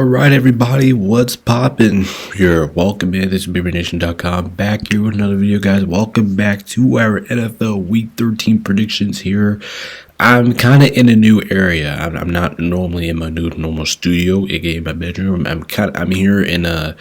All right, everybody, what's poppin'? You're welcome in. This is BeaverNation.com back here with another video, guys. Welcome back to our NFL Week 13 predictions here. I'm kind of in a new area. I'm not normally in my normal studio, aka my bedroom. I'm here in a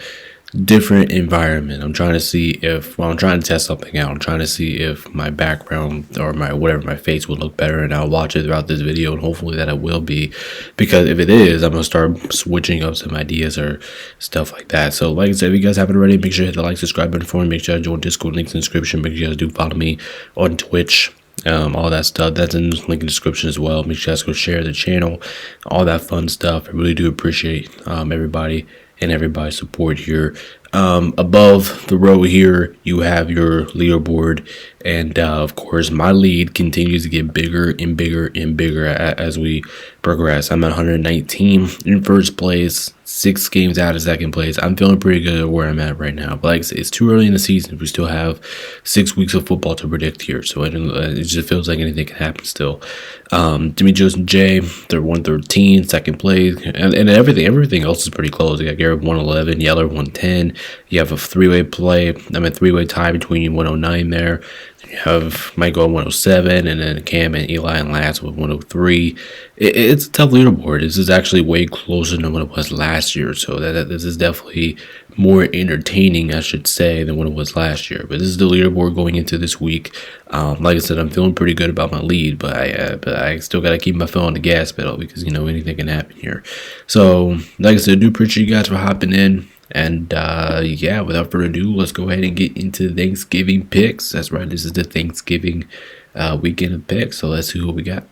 different environment. I'm trying to see if, I'm trying to test something out. I'm trying to see if my background or my face will look better, and I'll watch it throughout this video, and hopefully that it will be, because if it is, I'm gonna start switching up some ideas or stuff like that. So like I said, if you guys haven't already, make sure to hit the like, subscribe button for me. Make sure to join Discord, links in the description. Make sure you guys do follow me on Twitch. All that stuff that's in the link in the description as well. Make sure you guys go share the channel, all that fun stuff. I really do appreciate everybody and everybody's support here. Above the row here, you have your leaderboard, and of course my lead continues to get bigger and bigger and bigger as we progress. I'm at 119 in first place, 6 games out of second place. I'm feeling pretty good at where I'm at right now, but like I said, it's too early in the season. We still have 6 weeks of football to predict here, so it just feels like anything can happen still. Demetrius and Jay, they're 113, second place, and everything else is pretty close. You got Garrett 111, Yeller 110. You have a three-way tie between 109 there. You have Michael 107, and then Cam and Eli and Lance with 103. It's a tough leaderboard. This is actually way closer than what it was last year, so this is definitely more entertaining, I should say, than what it was last year. But this is the leaderboard going into this week. Like I said, I'm feeling pretty good about my lead, but I still got to keep my foot on the gas pedal, because anything can happen here. So like I said, I do appreciate you guys for hopping in. And yeah, without further ado, let's go ahead and get into Thanksgiving picks. That's right, this is the Thanksgiving weekend of picks. So let's see what we got.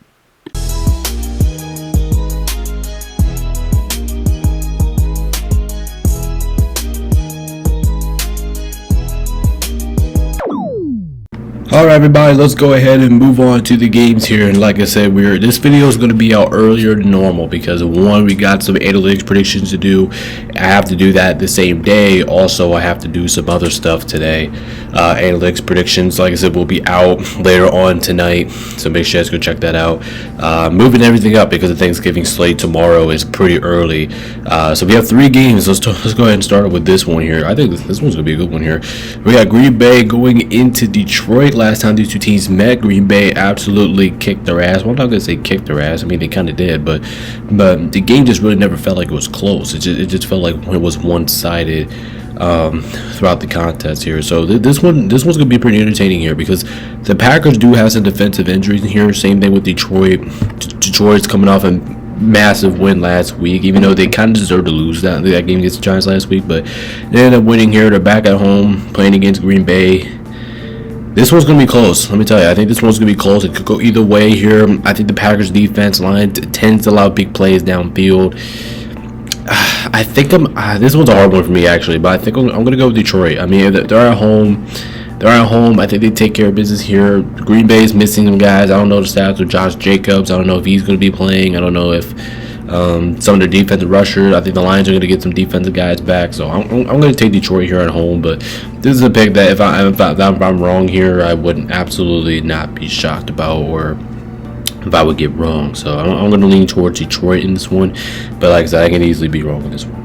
All right, everybody, let's go ahead and move on to the games here. And like I said, this video is going to be out earlier than normal because, one, we got some analytics predictions to do. I have to do that the same day. Also, I have to do some other stuff today. Analytics predictions, like I said, will be out later on tonight, so make sure you guys go check that out. Moving everything up because the Thanksgiving slate tomorrow is pretty early. So we have 3 games. Let's go ahead and start with this one here. I think this one's going to be a good one here. We got Green Bay going into Detroit. Last time these two teams met, Green Bay absolutely kicked their ass. Well, I'm not gonna say kicked their ass. I mean, they kind of did, but the game just really never felt like it was close. It just felt like it was one-sided throughout the contest here. So this one's gonna be pretty entertaining here, because the Packers do have some defensive injuries in here. Same thing with Detroit. Detroit's coming off a massive win last week, even though they kind of deserved to lose that game against the Giants last week, but they ended up winning here. They're back at home playing against Green Bay. This one's going to be close. Let me tell you, I think this one's going to be close. It could go either way here. I think the Packers defense line tends to allow big plays downfield. I think this one's a hard one for me, actually, but I think I'm going to go with Detroit. I mean, they're at home. I think they take care of business here. Green Bay is missing some guys. I don't know the stats with Josh Jacobs. I don't know if he's going to be playing. I don't know if some of their defensive rushers. I think the Lions are going to get some defensive guys back, so I'm going to take Detroit here at home. But this is a pick that if I'm wrong here, I would absolutely not be shocked about, or if I would get wrong. So I'm going to lean towards Detroit in this one, but like I said, I can easily be wrong in this one.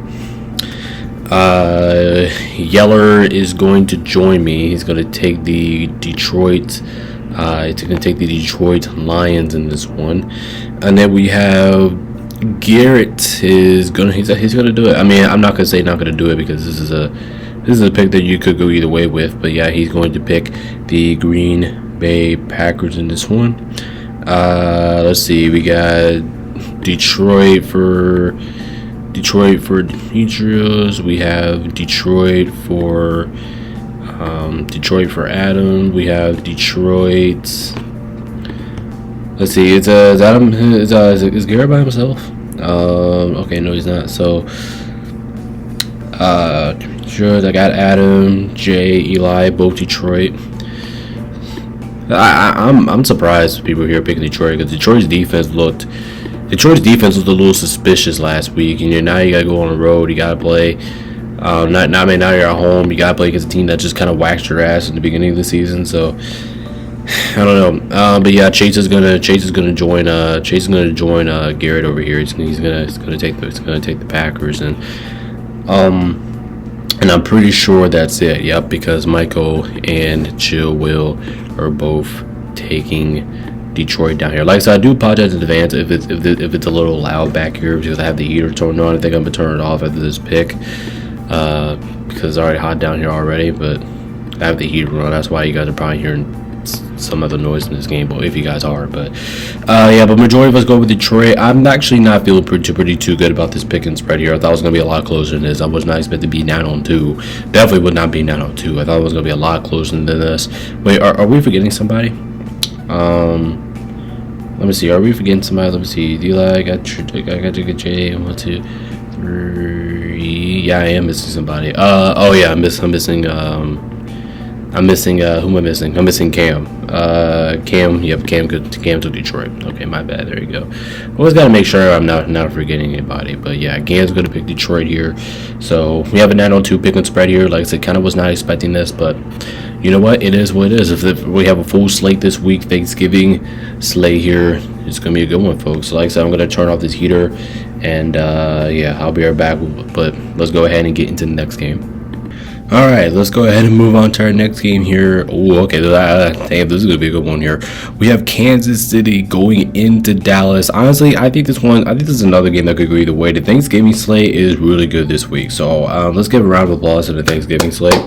Yeller is going to join me. He's going to take the Detroit. He's going to take the Detroit Lions in this one, and then we have Garrett is gonna he's gonna do it. I mean, I'm not gonna say not gonna do it, because this is a pick that you could go either way with. But yeah, he's going to pick the Green Bay Packers in this one. Let's see, we got Detroit for Demetrius. We have Detroit for Adam. We have Detroit. Let's see, is Adam is Garrett by himself? Okay, no, he's not. So sure, I got Adam, Jay, Eli, both Detroit. I'm surprised people here picking Detroit, because Detroit's defense looked a little suspicious last week, and now you gotta go on the road. You gotta play. Now you're at home. You gotta play against a team that just kind of waxed your ass in the beginning of the season. So I don't know. But yeah, Chase is gonna join Garrett over here. He's gonna take the Packers, and I'm pretty sure that's it. Yep, because Michael and Chill Will are both taking Detroit down here. Like I said, I do apologize in advance if it's a little loud back here because I have the heater turned on. I think I'm gonna turn it off after this pick because it's already hot down here already. But I have the heater on. That's why you guys are probably hearing some other noise in this game, but if you guys are, but yeah, but majority of us go with Detroit. I'm actually not feeling pretty too good about this pick and spread here. I thought it was gonna be a lot closer than this. I was not expecting to be 9-2. Definitely would not be 9-2. I thought it was gonna be a lot closer than this. Wait, are we forgetting somebody? Let me see. Are we forgetting somebody? Let me see. I got J. 1, 2, 3. Yeah, I am missing somebody. Oh yeah, I'm missing. I'm missing, who am I missing? I'm missing Cam. Cam to Detroit. Okay, my bad. There you go. Always got to make sure I'm not forgetting anybody. But yeah, Cam's going to pick Detroit here. So we have a 9-2 pick and spread here. Like I said, kind of was not expecting this, but you know what? It is what it is. If we have a full slate this week, Thanksgiving slate here, it's going to be a good one, folks. So like I said, I'm going to turn off this heater, and yeah, I'll be right back. But let's go ahead and get into the next game. All right, let's go ahead and move on to our next game here. Oh, okay, damn, this is gonna be a good one here. We have Kansas City going into Dallas. Honestly, I think this is another game that could go either way. The Thanksgiving slate is really good this week, so let's give a round of applause to the Thanksgiving slate.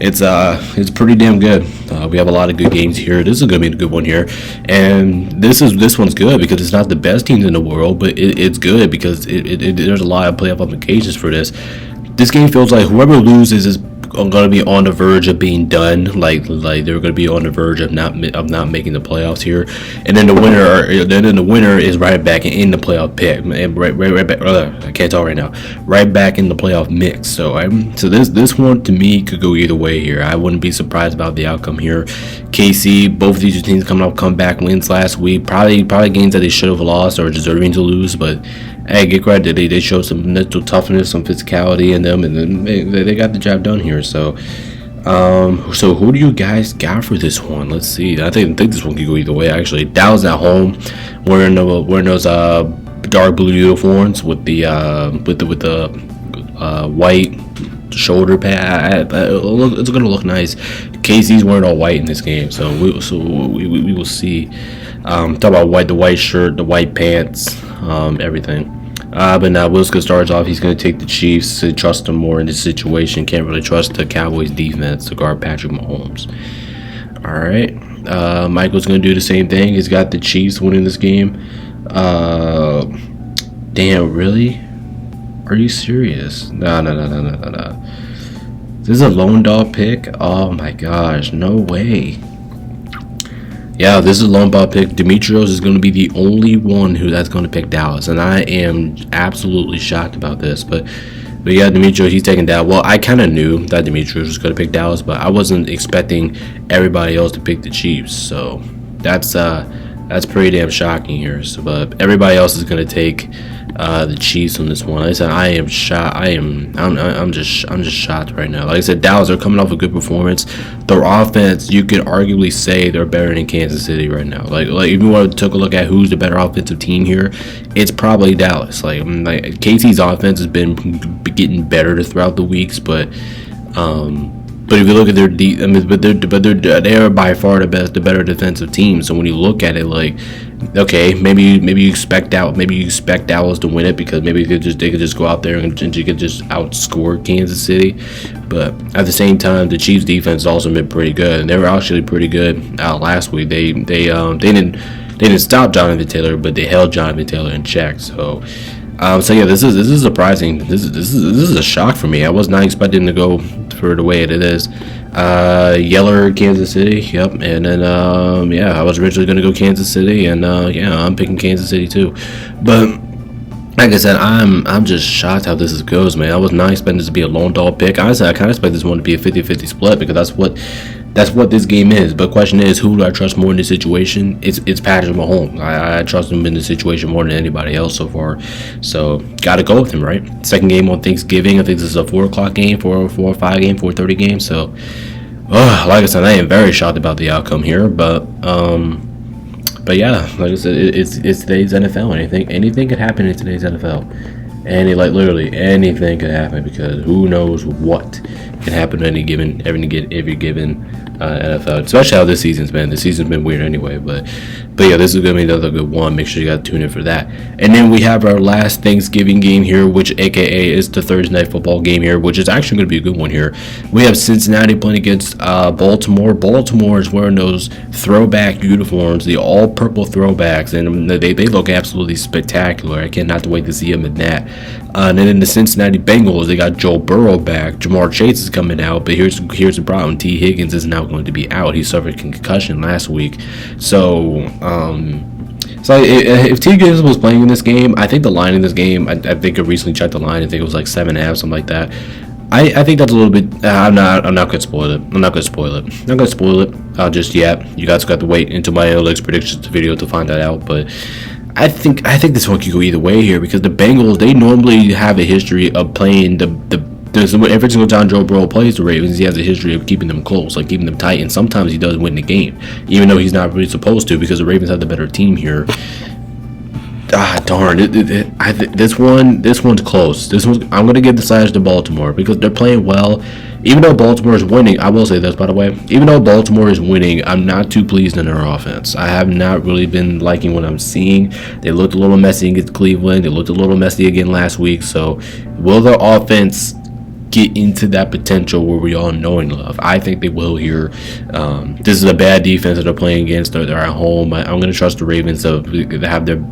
It's pretty damn good. We have a lot of good games here. This is gonna be a good one here, and this one's good because it's not the best teams in the world, but it's good because there's a lot of playoff implications for this. This game feels like whoever loses is going to be on the verge of being done. Like they're going to be on the verge of not making the playoffs here, and then the winner is right back in the playoff pick, and right back. I can't talk right now. Right back in the playoff mix. So this one to me could go either way here. I wouldn't be surprised about the outcome here. KC, both of these teams coming off comeback wins last week. Probably games that they should have lost or deserving to lose, but hey, get credit. They showed some mental toughness, some physicality in them, and then they got the job done here. So who do you guys got for this one? Let's see. I think this one could go either way. Actually, Dallas at home, wearing those dark blue uniforms with the white shoulder pad. It's gonna look nice. KC's wearing all white in this game, so we will see. Talk about the white shirt, the white pants, everything. But now Wilson starts off. He's going to take the Chiefs. To trust them more in this situation. Can't really trust the Cowboys defense to guard Patrick Mahomes. All right. Michael's going to do the same thing. He's got the Chiefs winning this game. Damn, really? Are you serious? No. This is a lone dog pick? Oh my gosh, no way. Yeah, this is a lone ball pick. Demetrios is going to be the only one that's going to pick Dallas, and I am absolutely shocked about this. But yeah, Demetrios, he's taking Dallas. Well, I kind of knew that Demetrios was going to pick Dallas, but I wasn't expecting everybody else to pick the Chiefs. So that's pretty damn shocking here. So, but everybody else is going to take the Chiefs on this one. Like I said, I am shocked. I'm just shocked right now. Like I said, Dallas are coming off a good performance. Their offense, you could arguably say they're better than Kansas City right now. Like if you want to take a look at who's the better offensive team here, it's probably Dallas. Like KC's offense has been getting better throughout the weeks, but if you look at their they are by far the better defensive team. So when you look at it, like, okay, maybe you expect Dallas to win it because maybe they could just go out there and you could just outscore Kansas City. But at the same time, the Chiefs defense has also been pretty good, and they were actually pretty good last week. They didn't stop Jonathan Taylor, but they held Jonathan Taylor in check. So yeah, this is surprising. This is a shock for me. I was not expecting to go for the way it is. Yeller, Kansas City. Yep. And then yeah, I was originally gonna go Kansas City, and yeah, I'm picking Kansas City too. But like I said, I'm just shocked how this goes, man. I was not expecting this to be a lone dog pick. Honestly, I kind of expect this one to be a 50-50 split because that's what this game is. But the question is, who do I trust more in this situation? It's Patrick Mahomes. I trust him in this situation more than anybody else so far. So gotta go with him, right? Second game on Thanksgiving. I think this is a 4 o'clock game, 4 or 5 game, 4:30 game. So Like I said, I am very shocked about the outcome here, but yeah, like I said, it's today's NFL. Anything could happen in today's NFL. Literally anything could happen, because who knows what can happen every given NFL, especially how this season's been. This season's been weird anyway, but yeah, this is gonna be another good one. Make sure you got to tune in for that. And then we have our last Thanksgiving game here, which AKA is the Thursday Night Football game here, which is actually gonna be a good one here. We have Cincinnati playing against Baltimore. Baltimore is wearing those throwback uniforms, the all purple throwbacks, and they look absolutely spectacular. I cannot wait to see them in that. And then in the Cincinnati Bengals, they got Joe Burrow back. Jamar Chase is coming out, but here's the problem: T. Higgins is now going to be out. He suffered a concussion last week, so if T. Higgins was playing in this game, I think the line in this game, I think I recently checked the line. I think it was like 7.5, something like that. I think that's a little bit. I'm not gonna spoil it. I'm not gonna spoil it. Just yet. You guys got to wait until my analytics predictions video to find that out, but. I think this one could go either way here, because the Bengals, they normally have a history of playing every single time Joe Burrow plays the Ravens, he has a history of keeping them close, like keeping them tight, and sometimes he does win the game, even though he's not really supposed to, because the Ravens have the better team here. Darn! This one's close. I'm gonna give the side to Baltimore, because they're playing well. Even though Baltimore is winning, I will say this, by the way. Even though Baltimore is winning, I'm not too pleased in their offense. I have not really been liking what I'm seeing. They looked a little messy against Cleveland. They looked a little messy again last week. So, will their offense get into that potential where we all know and love? I think they will here. This is a bad defense that they're playing against. They're at home. I'm going to trust the Ravens to have their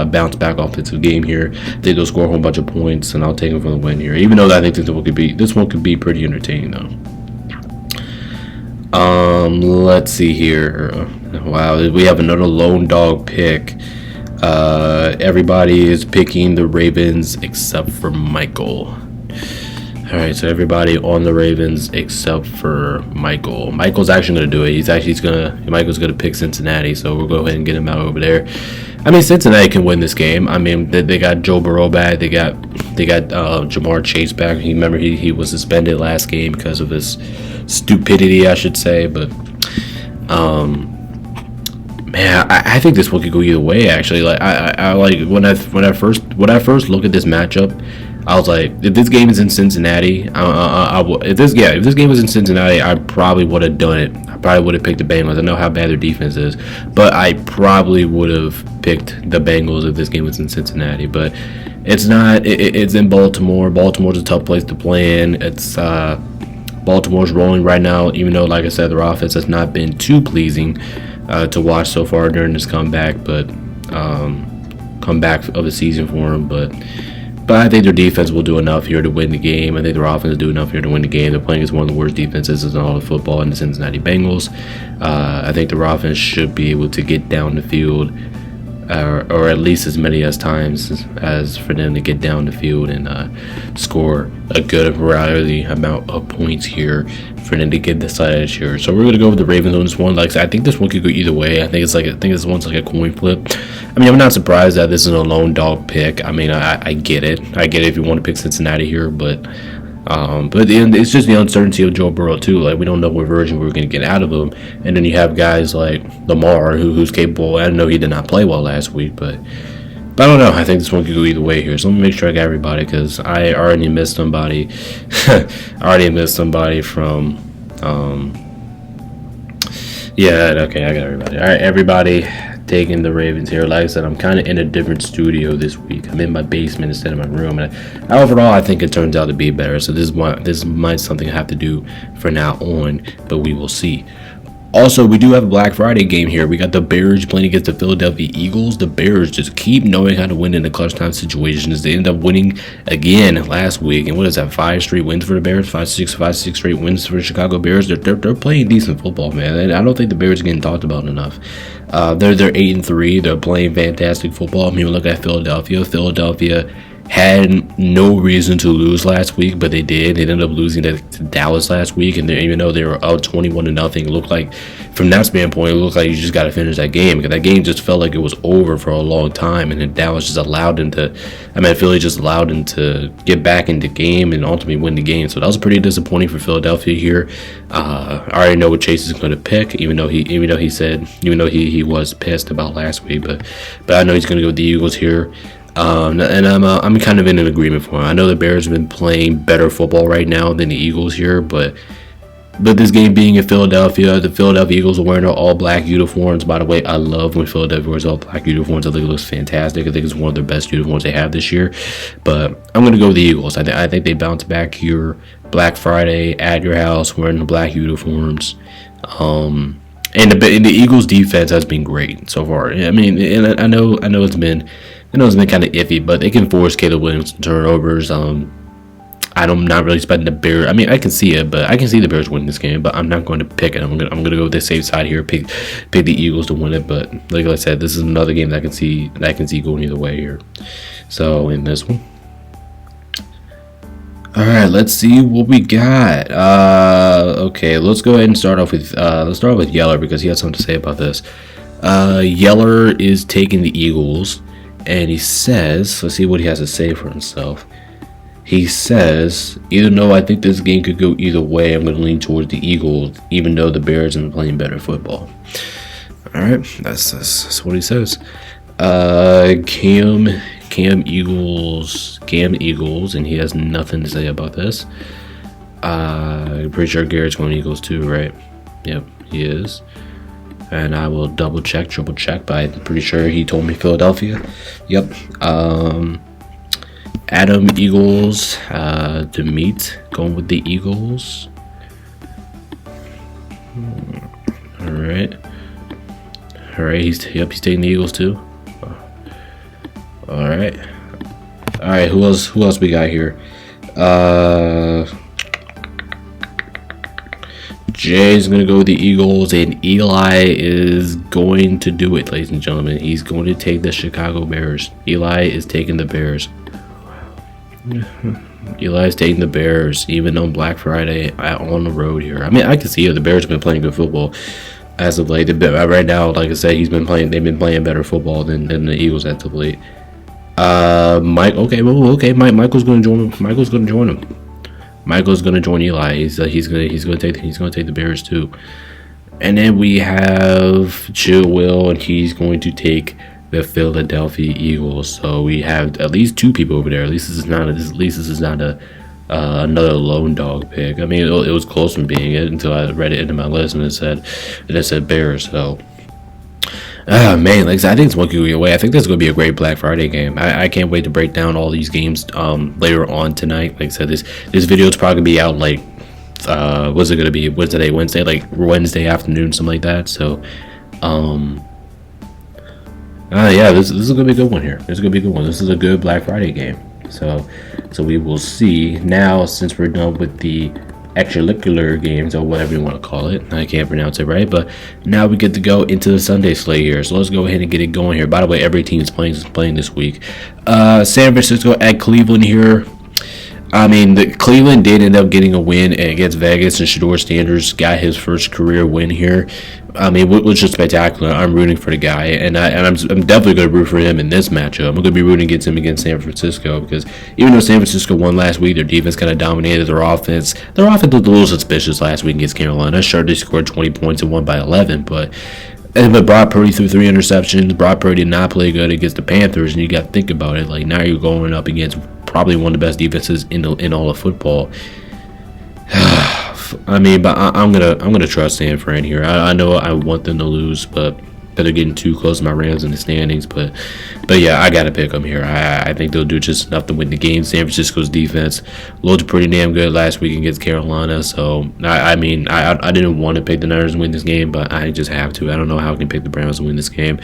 bounce back offensive game here. I think they'll score a whole bunch of points, and I'll take them for the win here. Even though I think this one could be pretty entertaining though. Let's see here. Wow, we have another lone dog pick. Everybody is picking the Ravens except for Michael. All right, so everybody on the Ravens except for Michael. Michael's actually going to do it. Michael's going to pick Cincinnati, so we'll go ahead and get him out over there. I mean, Cincinnati can win this game. I mean, they got Joe Burrow back. They got Jamar Chase back. Remember he was suspended last game because of his stupidity, I should say. But man, I think this one could go either way. Actually, like I like when I first look at this matchup, I was like, if this game is in Cincinnati, if this game was in Cincinnati, I probably would have done it. I probably would have picked the Bengals. I know how bad their defense is, but I probably would have picked the Bengals if this game was in Cincinnati. But it's not. It's in Baltimore. Baltimore's a tough place to play in. It's Baltimore's rolling right now, even though, like I said, their offense has not been too pleasing to watch so far during this comeback of the season for them. But I think their defense will do enough here to win the game. I think their offense will do enough here to win the game. They're playing against one of the worst defenses in all of football in the Cincinnati Bengals. I think their offense should be able to get down the field, or at least as many times as for them to get down the field and score a good variety amount of points here for them to get the side edge here. So we're gonna go with the Ravens on this one. Like I said, I think this one could go either way. I think this one's like a coin flip. I mean, I'm not surprised that this is a lone dog pick. I mean, I get it. I get it if you want to pick Cincinnati here, but it's just the uncertainty of Joe Burrow too. Like, we don't know what version we're going to get out of him, and then you have guys like Lamar who's capable. I know he did not play well last week, but I don't know. I think this one could go either way here. So let me make sure I got everybody, because I already missed somebody. From yeah, okay, I got everybody. All right, everybody taking the Ravens here. Like I said, I'm kind of in a different studio this week. I'm in my basement instead of my room, and overall I think it turns out to be better. So this might something I have to do for now on, but we will see. Also, we do have a Black Friday game here. We got the Bears playing against the Philadelphia Eagles. The Bears just keep knowing how to win in the clutch time situations. They end up winning again last week. And what is that, 5 straight wins for the Bears? 5, 6 straight wins for the Chicago Bears. They're playing decent football, man. And I don't think the Bears are getting talked about enough. They're 8-3. They're playing fantastic football. I mean, look at Philadelphia. Philadelphia had no reason to lose last week, but they did. They ended up losing to Dallas last week, and even though they were up 21-0, it looked like, from that standpoint, it looked like you just got to finish that game, because that game just felt like it was over for a long time, and then Dallas just allowed them to, Philly just allowed them to get back into game and ultimately win the game. So that was pretty disappointing for Philadelphia here. I already know what Chase is going to pick, even though he was pissed about last week, but I know he's going to go with the Eagles here. And I'm kind of in an agreement for him. I know the Bears have been playing better football right now than the Eagles here, but this game being in Philadelphia, the Philadelphia Eagles are wearing their all-black uniforms. By the way, I love when Philadelphia wears all-black uniforms. I think it looks fantastic. I think it's one of their best uniforms they have this year. But I'm going to go with the Eagles. I think they bounce back here Black Friday at your house wearing the black uniforms. And the Eagles' defense has been great so far. I mean, and I know it's been kind of iffy, but they can force Caleb Williams to turnovers. I'm not really expecting the Bears. I mean, I can see it, but I can see the Bears winning this game. But I'm not going to pick it. I'm gonna go with the safe side here. Pick the Eagles to win it. But like I said, this is another game that I can see going either way here. So in this one, all right, let's see what we got. Okay, let's go ahead and start off with Yeller, because he has something to say about this. Yeller is taking the Eagles, and he says, let's see what he has to say for himself. He says, even though I think this game could go either way, I'm going to lean towards the Eagles, even though the Bears have been playing better football. All right, that's what he says. Cam Eagles, and he has nothing to say about this. I'm pretty sure Garrett's going Eagles too, right? Yep, he is. And I will triple check, but I'm pretty sure he told me Philadelphia. Yep. Adam Eagles, Demeet going with the Eagles. All right. He's taking the Eagles too. All right. Who else we got here? Jay's going to go with the Eagles, and Eli is going to do it, ladies and gentlemen. He's going to take the Chicago Bears. Eli is taking the Bears. Eli's taking the Bears, even on Black Friday on the road here. I mean, I can see it. The Bears have been playing good football as of late. Right now, like I said, they've been playing better football than the Eagles as of late. Michael's going to join him. Michael's going to join Eli. He's going to take the Bears too. And then we have Chill Will, and he's going to take the Philadelphia Eagles. So we have at least two people over there. At least this is not another lone dog pick. I mean, it was close from being it until I read it into my list and it said Bears. So, man, like I said, I think it's one could go away. I think this is going to be a great Black Friday game. I can't wait to break down all these games later on tonight. Like I said, this video is probably going to be out like what's it going to be? Wednesday, like Wednesday afternoon, something like that. So, yeah, this is gonna be a good one here. This is gonna be a good one. This is a good Black Friday game. So we will see. Now, since we're done with the extracurricular games, or whatever you want to call it, I can't pronounce it right, but now we get to go into the Sunday slate here. So let's go ahead and get it going here. By the way, every team is playing this week. San Francisco at Cleveland here. I mean, Cleveland did end up getting a win against Vegas, and Shedeur Sanders got his first career win here. I mean, which is spectacular. I'm rooting for the guy, and I'm definitely going to root for him in this matchup. I'm going to be rooting against him against San Francisco, because even though San Francisco won last week, their defense kind of dominated their offense. Their offense looked a little suspicious last week against Carolina. Sure, they scored 20 points and won by 11, but Brock Purdy threw 3 interceptions. Brock Purdy did not play good against the Panthers, and you got to think about it. Like, now you're going up against probably one of the best defenses in all of football. I mean, but I'm gonna trust San Fran here. I know I want them to lose, but they're getting too close to my Rams in the standings. But yeah, I gotta pick them here. I think they'll do just enough to win the game. San Francisco's defense looked pretty damn good last week against Carolina. So I mean, I didn't want to pick the Niners to win this game, but I just have to. I don't know how I can pick the Browns to win this game.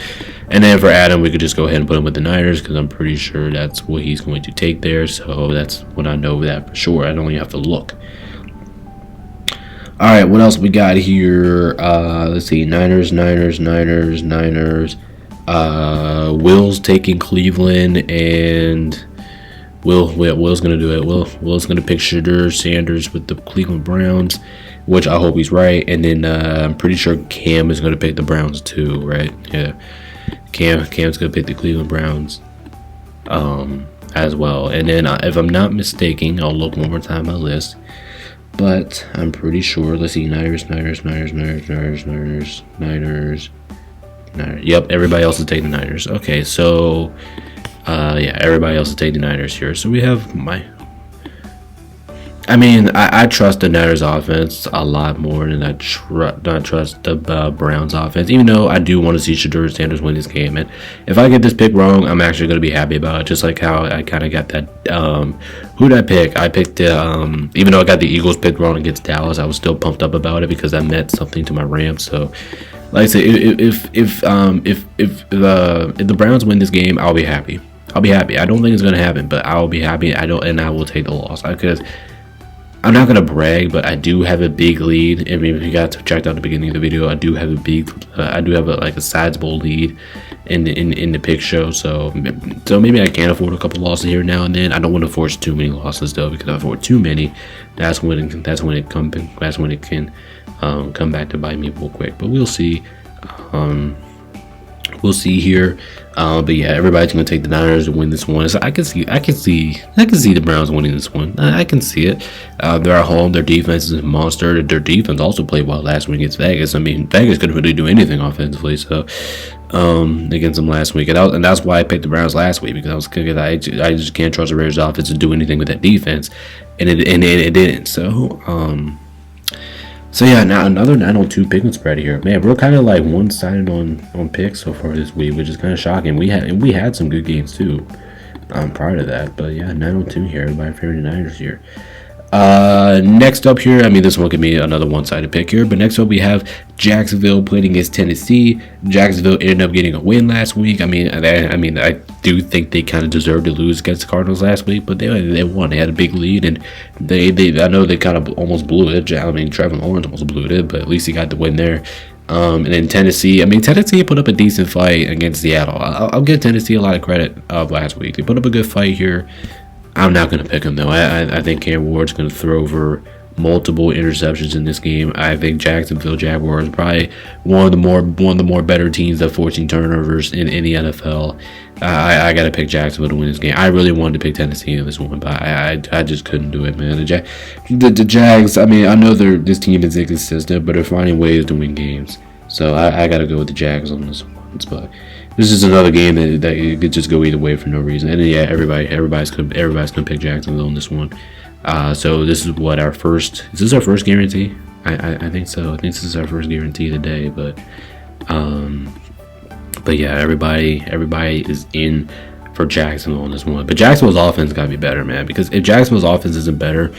And then for Adam, we could just go ahead and put him with the Niners, because I'm pretty sure that's what he's going to take there. So that's when I know that for sure. I don't even have to look. All right, what else we got here? Let's see, Niners. Will's taking Cleveland, and Will's gonna do it. Will's gonna pick Shedeur Sanders with the Cleveland Browns, which I hope he's right. And then I'm pretty sure Cam is gonna pick the Browns too, right? Yeah, Cam's gonna pick the Cleveland Browns as well. And then if I'm not mistaken, I'll look one more time at my list. But I'm pretty sure. Let's see, Niners. Yep, everybody else is taking the Niners. Okay, so yeah, everybody else is taking the Niners here. So we have I trust the Niners offense a lot more than I trust the Browns offense, even though I do want to see Shedeur Sanders win this game. And if I get this pick wrong, I'm actually going to be happy about it, just like how I kind of got that. Who did I pick? I picked even though I got the Eagles picked wrong against Dallas, I was still pumped up about it because that meant something to my Rams. So, like I said, if the Browns win this game, I'll be happy. I'll be happy. I don't think it's going to happen, but I'll be happy. I will take the loss because I'm not gonna brag, but I do have a big lead. I mean, if you guys checked out the beginning of the video, I do have a sizable lead in the pick show. So maybe I can afford a couple losses here now and then. I don't want to force too many losses though, because if I afford too many, that's when it can come back to bite me real quick. But we'll see. We'll see here. But yeah, everybody's gonna take the Niners to win this one. So I can see the Browns winning this one. I can see it. They're at home. Their defense is a monster. Their defense also played well last week against Vegas. I mean, Vegas couldn't really do anything offensively. So against them last week, and that's why I picked the Browns last week, because I just can't trust the Raiders offense to do anything with that defense, and it didn't. So yeah, now another 9-2 picking spread here. Man, we're kind of like one-sided on picks so far this week, which is kind of shocking. We had some good games too prior to that, but yeah, 9-2 here. My favorite Niners here. Next up here, I mean, this one could be another one-sided pick here, but next up we have Jacksonville playing against Tennessee. Jacksonville ended up getting a win last week. I mean, I do think they kind of deserved to lose against the Cardinals last week, but they won. They had a big lead, and I know they kind of almost blew it. I mean, Trevor Lawrence almost blew it, but at least he got the win there. And then Tennessee, Tennessee put up a decent fight against Seattle. I'll give Tennessee a lot of credit last week. They put up a good fight here. I'm not going to pick him, though. I think Cam Ward's going to throw over multiple interceptions in this game. I think Jacksonville Jaguars are probably one of the more better teams that forcing turnovers in the NFL. I got to pick Jacksonville to win this game. I really wanted to pick Tennessee in this one, but I just couldn't do it, man. The Jags, I know this team is inconsistent, but they're finding ways to win games. So I got to go with the Jags on this one. But this is another game that it could just go either way for no reason. And yeah, everybody's gonna pick Jacksonville on this one. So this is what our first. Is this our first guarantee? I think so. I think this is our first guarantee today. But yeah, everybody is in for Jacksonville on this one. But Jacksonville's offense gotta be better, man. Because if Jacksonville's offense isn't better,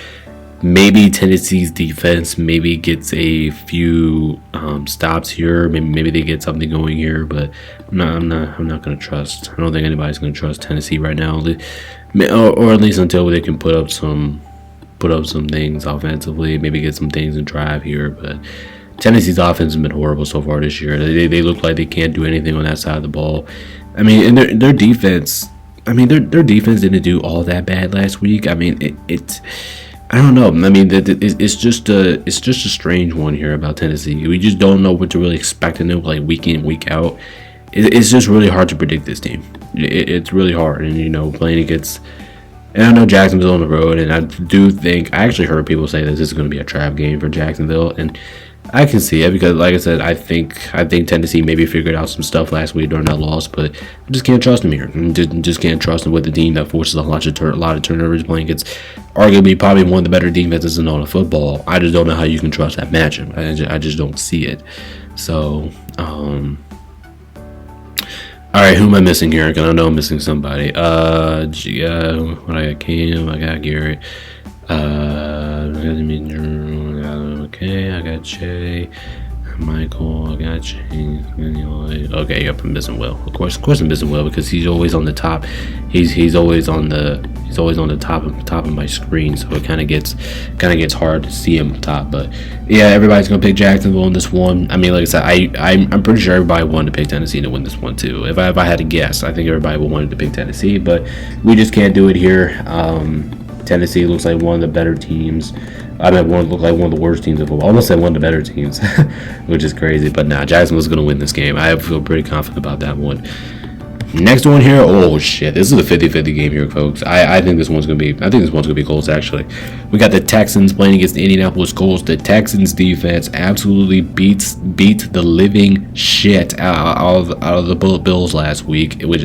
maybe Tennessee's defense maybe gets a few stops here. Maybe they get something going here, but I'm not gonna trust. I don't think anybody's gonna trust Tennessee right now, or at least until they can put up some things offensively. Maybe get some things and drive here, but Tennessee's offense has been horrible so far this year. They look like they can't do anything on that side of the ball. I mean, and their defense. I mean, their defense didn't do all that bad last week. I mean, it's. I don't know. I mean, it's just a strange one here about Tennessee. We just don't know what to really expect in them, like week in, week out. It's just really hard to predict this team. It's really hard, and playing against. And I know Jacksonville's on the road, and I do think I actually heard people say that this is going to be a trap game for Jacksonville, and I can see it because, like I said, I think Tennessee maybe figured out some stuff last week during that loss, but I just can't trust them here. Just can't trust them with a team that forces a lot of turnovers, playing against arguably probably one of the better defenses in all of football. I just don't know how you can trust that matchup. I just don't see it. So, all right, who am I missing here? Because I know I'm missing somebody. What I got Cam, I got Garrett. Okay, I got Jay. Michael, I got James. Okay, yep, I'm missing Will. Of course, I'm missing Will because he's always on the top. He's always on the top of my screen, so it kind of gets hard to see him top. But yeah, everybody's gonna pick Jacksonville in this one. I mean, like I said, I'm pretty sure everybody wanted to pick Tennessee to win this one too. If I had to guess, I think everybody would wanted to pick Tennessee, but we just can't do it here. Tennessee looks like one of the better teams. I mean, look like one of the worst teams of football. Almost like one of the better teams, which is crazy. But nah, Jacksonville's going to win this game. I feel pretty confident about that one. Next one here, oh shit, this is a 50-50 game here, folks. I think this one's gonna be close. Actually, we got the Texans playing against the Indianapolis Colts. The Texans defense absolutely beat the living shit out of the Bills last week. It was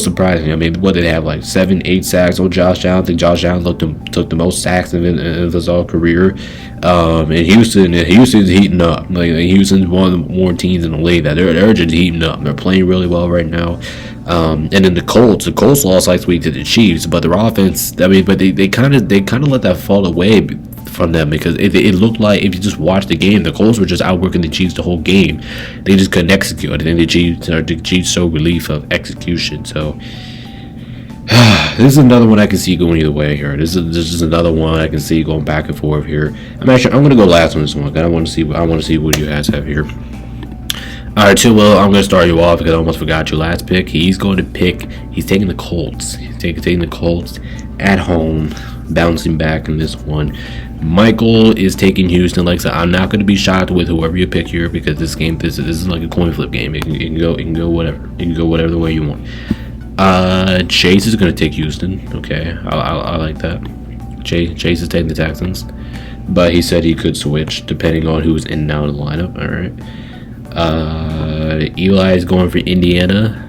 surprising. I mean, what did they have, like 7-8 sacks on Josh Allen? I think Josh Allen took the most sacks in his all career. And Houston's heating up. Like Houston's one of the more teams in the league that they're just heating up. They're playing really well right now. And then the Colts lost last week to the Chiefs, but their offense, I mean, but they kind of let that fall away from them because it looked like, if you just watch the game, the Colts were just outworking the Chiefs the whole game. They just couldn't execute. I think the Chiefs showed relief of execution. So this is another one I can see going either way here. This is another one I can see going back and forth here. I'm gonna go last on this one because I want to see what you guys have here. All right, too. Well, I'm gonna start you off because I almost forgot your last pick. He's taking the Colts. He's taking the Colts at home, bouncing back in this one. Michael is taking Houston. Like I said, I'm not going to be shocked with whoever you pick here because this is like a coin flip game. It can go whatever. You can go whatever the way you want. Chase is going to take Houston. Okay, I like that. Chase is taking the Texans, but he said he could switch depending on who's in and out of the lineup. All right. Eli is going for Indiana.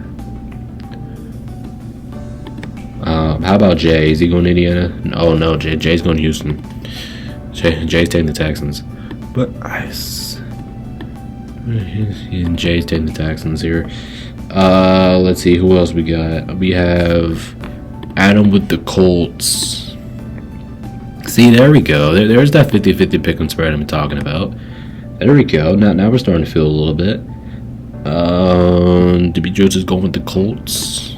How about Jay? Is he going to Indiana? Oh no, Jay's going to Houston. Jay's taking the Texans. But Jay's taking the Texans here. Let's see who else we got. We have Adam with the Colts. See, there we go. There's that 50-50 pick and spread I'm talking about. There we go. Now we're starting to feel a little bit. DB is going with the Colts.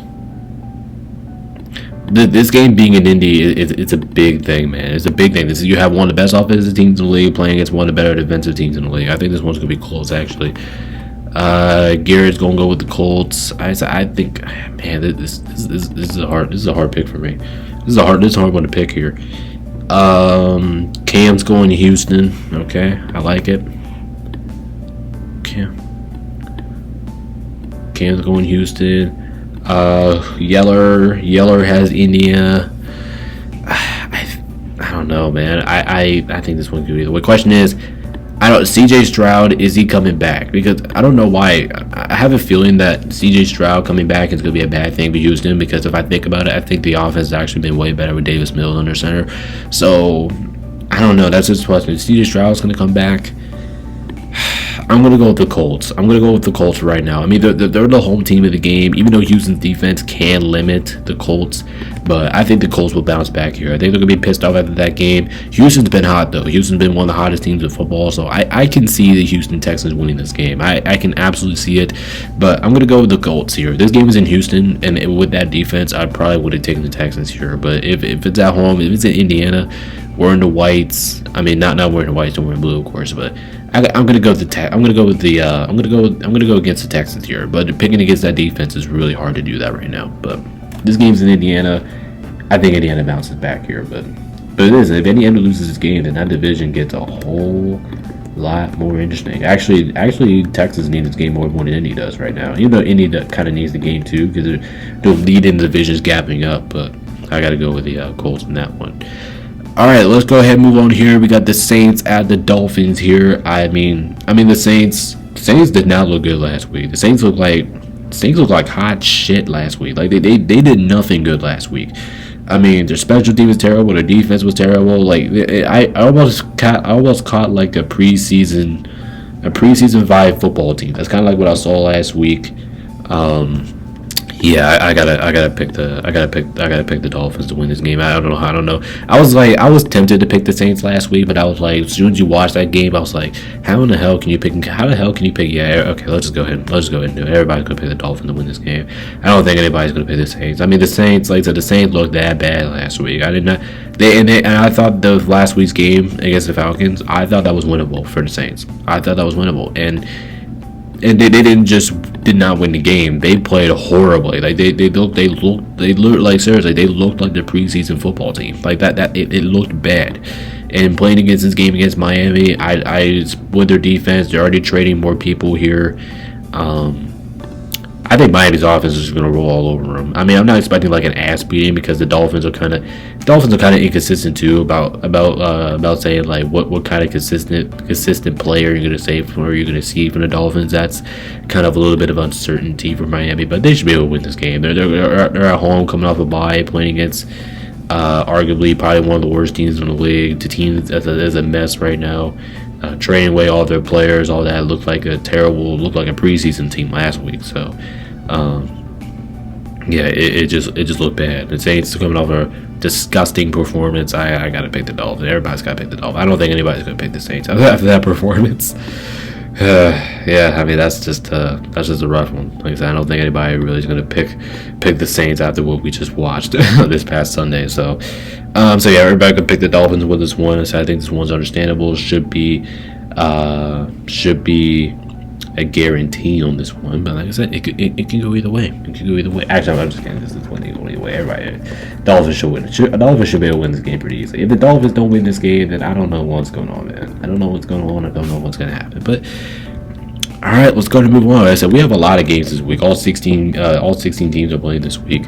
This game being in Indy, it's a big thing, man. It's a big thing. You have one of the best offensive teams in the league playing against one of the better defensive teams in the league. I think this one's gonna be close, actually. Garrett's gonna go with the Colts. I think, man, this is a hard pick for me. This is a hard one to pick here. Cam's going to Houston. Okay, I like it. Cam's going to Houston. Yeller has India. I don't know, man. I think this one could be the way. Question is, CJ Stroud, is he coming back? Because I don't know why. I have a feeling that CJ Stroud coming back is going to be a bad thing for Houston, because if I think about it, I think the offense has actually been way better with Davis Mills under center. So I don't know. That's just question. CJ Stroud's going to come back. I'm going to go with the Colts. I'm going to go with the Colts right now. I mean, they're the home team of the game, even though Houston's defense can limit the Colts. But I think the Colts will bounce back here. I think they're going to be pissed off after that game. Houston's been hot, though. Houston's been one of the hottest teams in football. So I can see the Houston Texans winning this game. I can absolutely see it. But I'm going to go with the Colts here. This game is in Houston, and with that defense, I probably would have taken the Texans here. But if it's at home, if it's in Indiana, wearing the whites. I mean, not wearing the whites, don't wear blue, of course. But I'm gonna go with I'm gonna go against the Texans here. But picking against that defense is really hard to do that right now. But this game's in Indiana. I think Indiana bounces back here. But it is. If Indiana loses this game, then that division gets a whole lot more interesting. Actually, Texas needs this game more than Indy does right now. Even though Indy kind of needs the game too, because they're leading the divisions, gapping up. But I got to go with the Colts in that one. All right, let's go ahead and move on here. We got the Saints at the Dolphins here. I mean the Saints did not look good last week. The Saints look like hot shit last week. Like they did nothing good last week. I mean, their special team was terrible. Their defense was terrible. Like I almost caught like a preseason 5 football team. That's kind of like what I saw last week. Yeah, I gotta pick the Dolphins to win this game. I don't know. I was tempted to pick the Saints last week, but I was like, as soon as you watch that game, I was like, how in the hell can you pick? How the hell can you pick? Yeah, okay, let's just go ahead. Let's just go ahead and do it. Everybody's gonna pick the Dolphins to win this game. I don't think anybody's gonna pick the Saints. I mean, the Saints, like I said, the Saints looked that bad last week. I did not. And I thought the last week's game against the Falcons, I thought that was winnable for the Saints. I thought that was winnable, and they did not win the game. They played horribly. Like they looked like, seriously, they looked like the preseason football team. Like it looked bad. And playing against this game against Miami, I with their defense, they're already trading more people here. I think Miami's offense is going to roll all over them. I mean, I'm not expecting like an ass beating because the Dolphins are kind of inconsistent too about saying like what kind of consistent player you're going to say from, or you're going to see from the Dolphins. That's kind of a little bit of uncertainty for Miami, but they should be able to win this game. They're at home, coming off a bye, playing against arguably probably one of the worst teams in the league. The team is a mess right now. Trading away all their players, all that looked like a preseason team last week. So, yeah, it just looked bad. The Saints coming off a disgusting performance. I gotta pick the Dolphins. Everybody's gotta pick the Dolphins. I don't think anybody's gonna pick the Saints after that performance. Yeah, I mean that's just a rough one. Like I said, I don't think anybody really is gonna pick the Saints after what we just watched this past Sunday. So yeah, everybody could pick the Dolphins with this one. So I think this one's understandable. Should be a guarantee on this one. But like I said, it can go either way. It can go either way. Actually, I'm just kidding. This is one either way. Everybody, Dolphins should win. Dolphins should be able to win this game pretty easily. If the Dolphins don't win this game, then I don't know what's going on, man. I don't know what's going on. I don't know what's going to happen. But all right, let's go and move on. Like I said, we have a lot of games this week. All 16 teams are playing this week.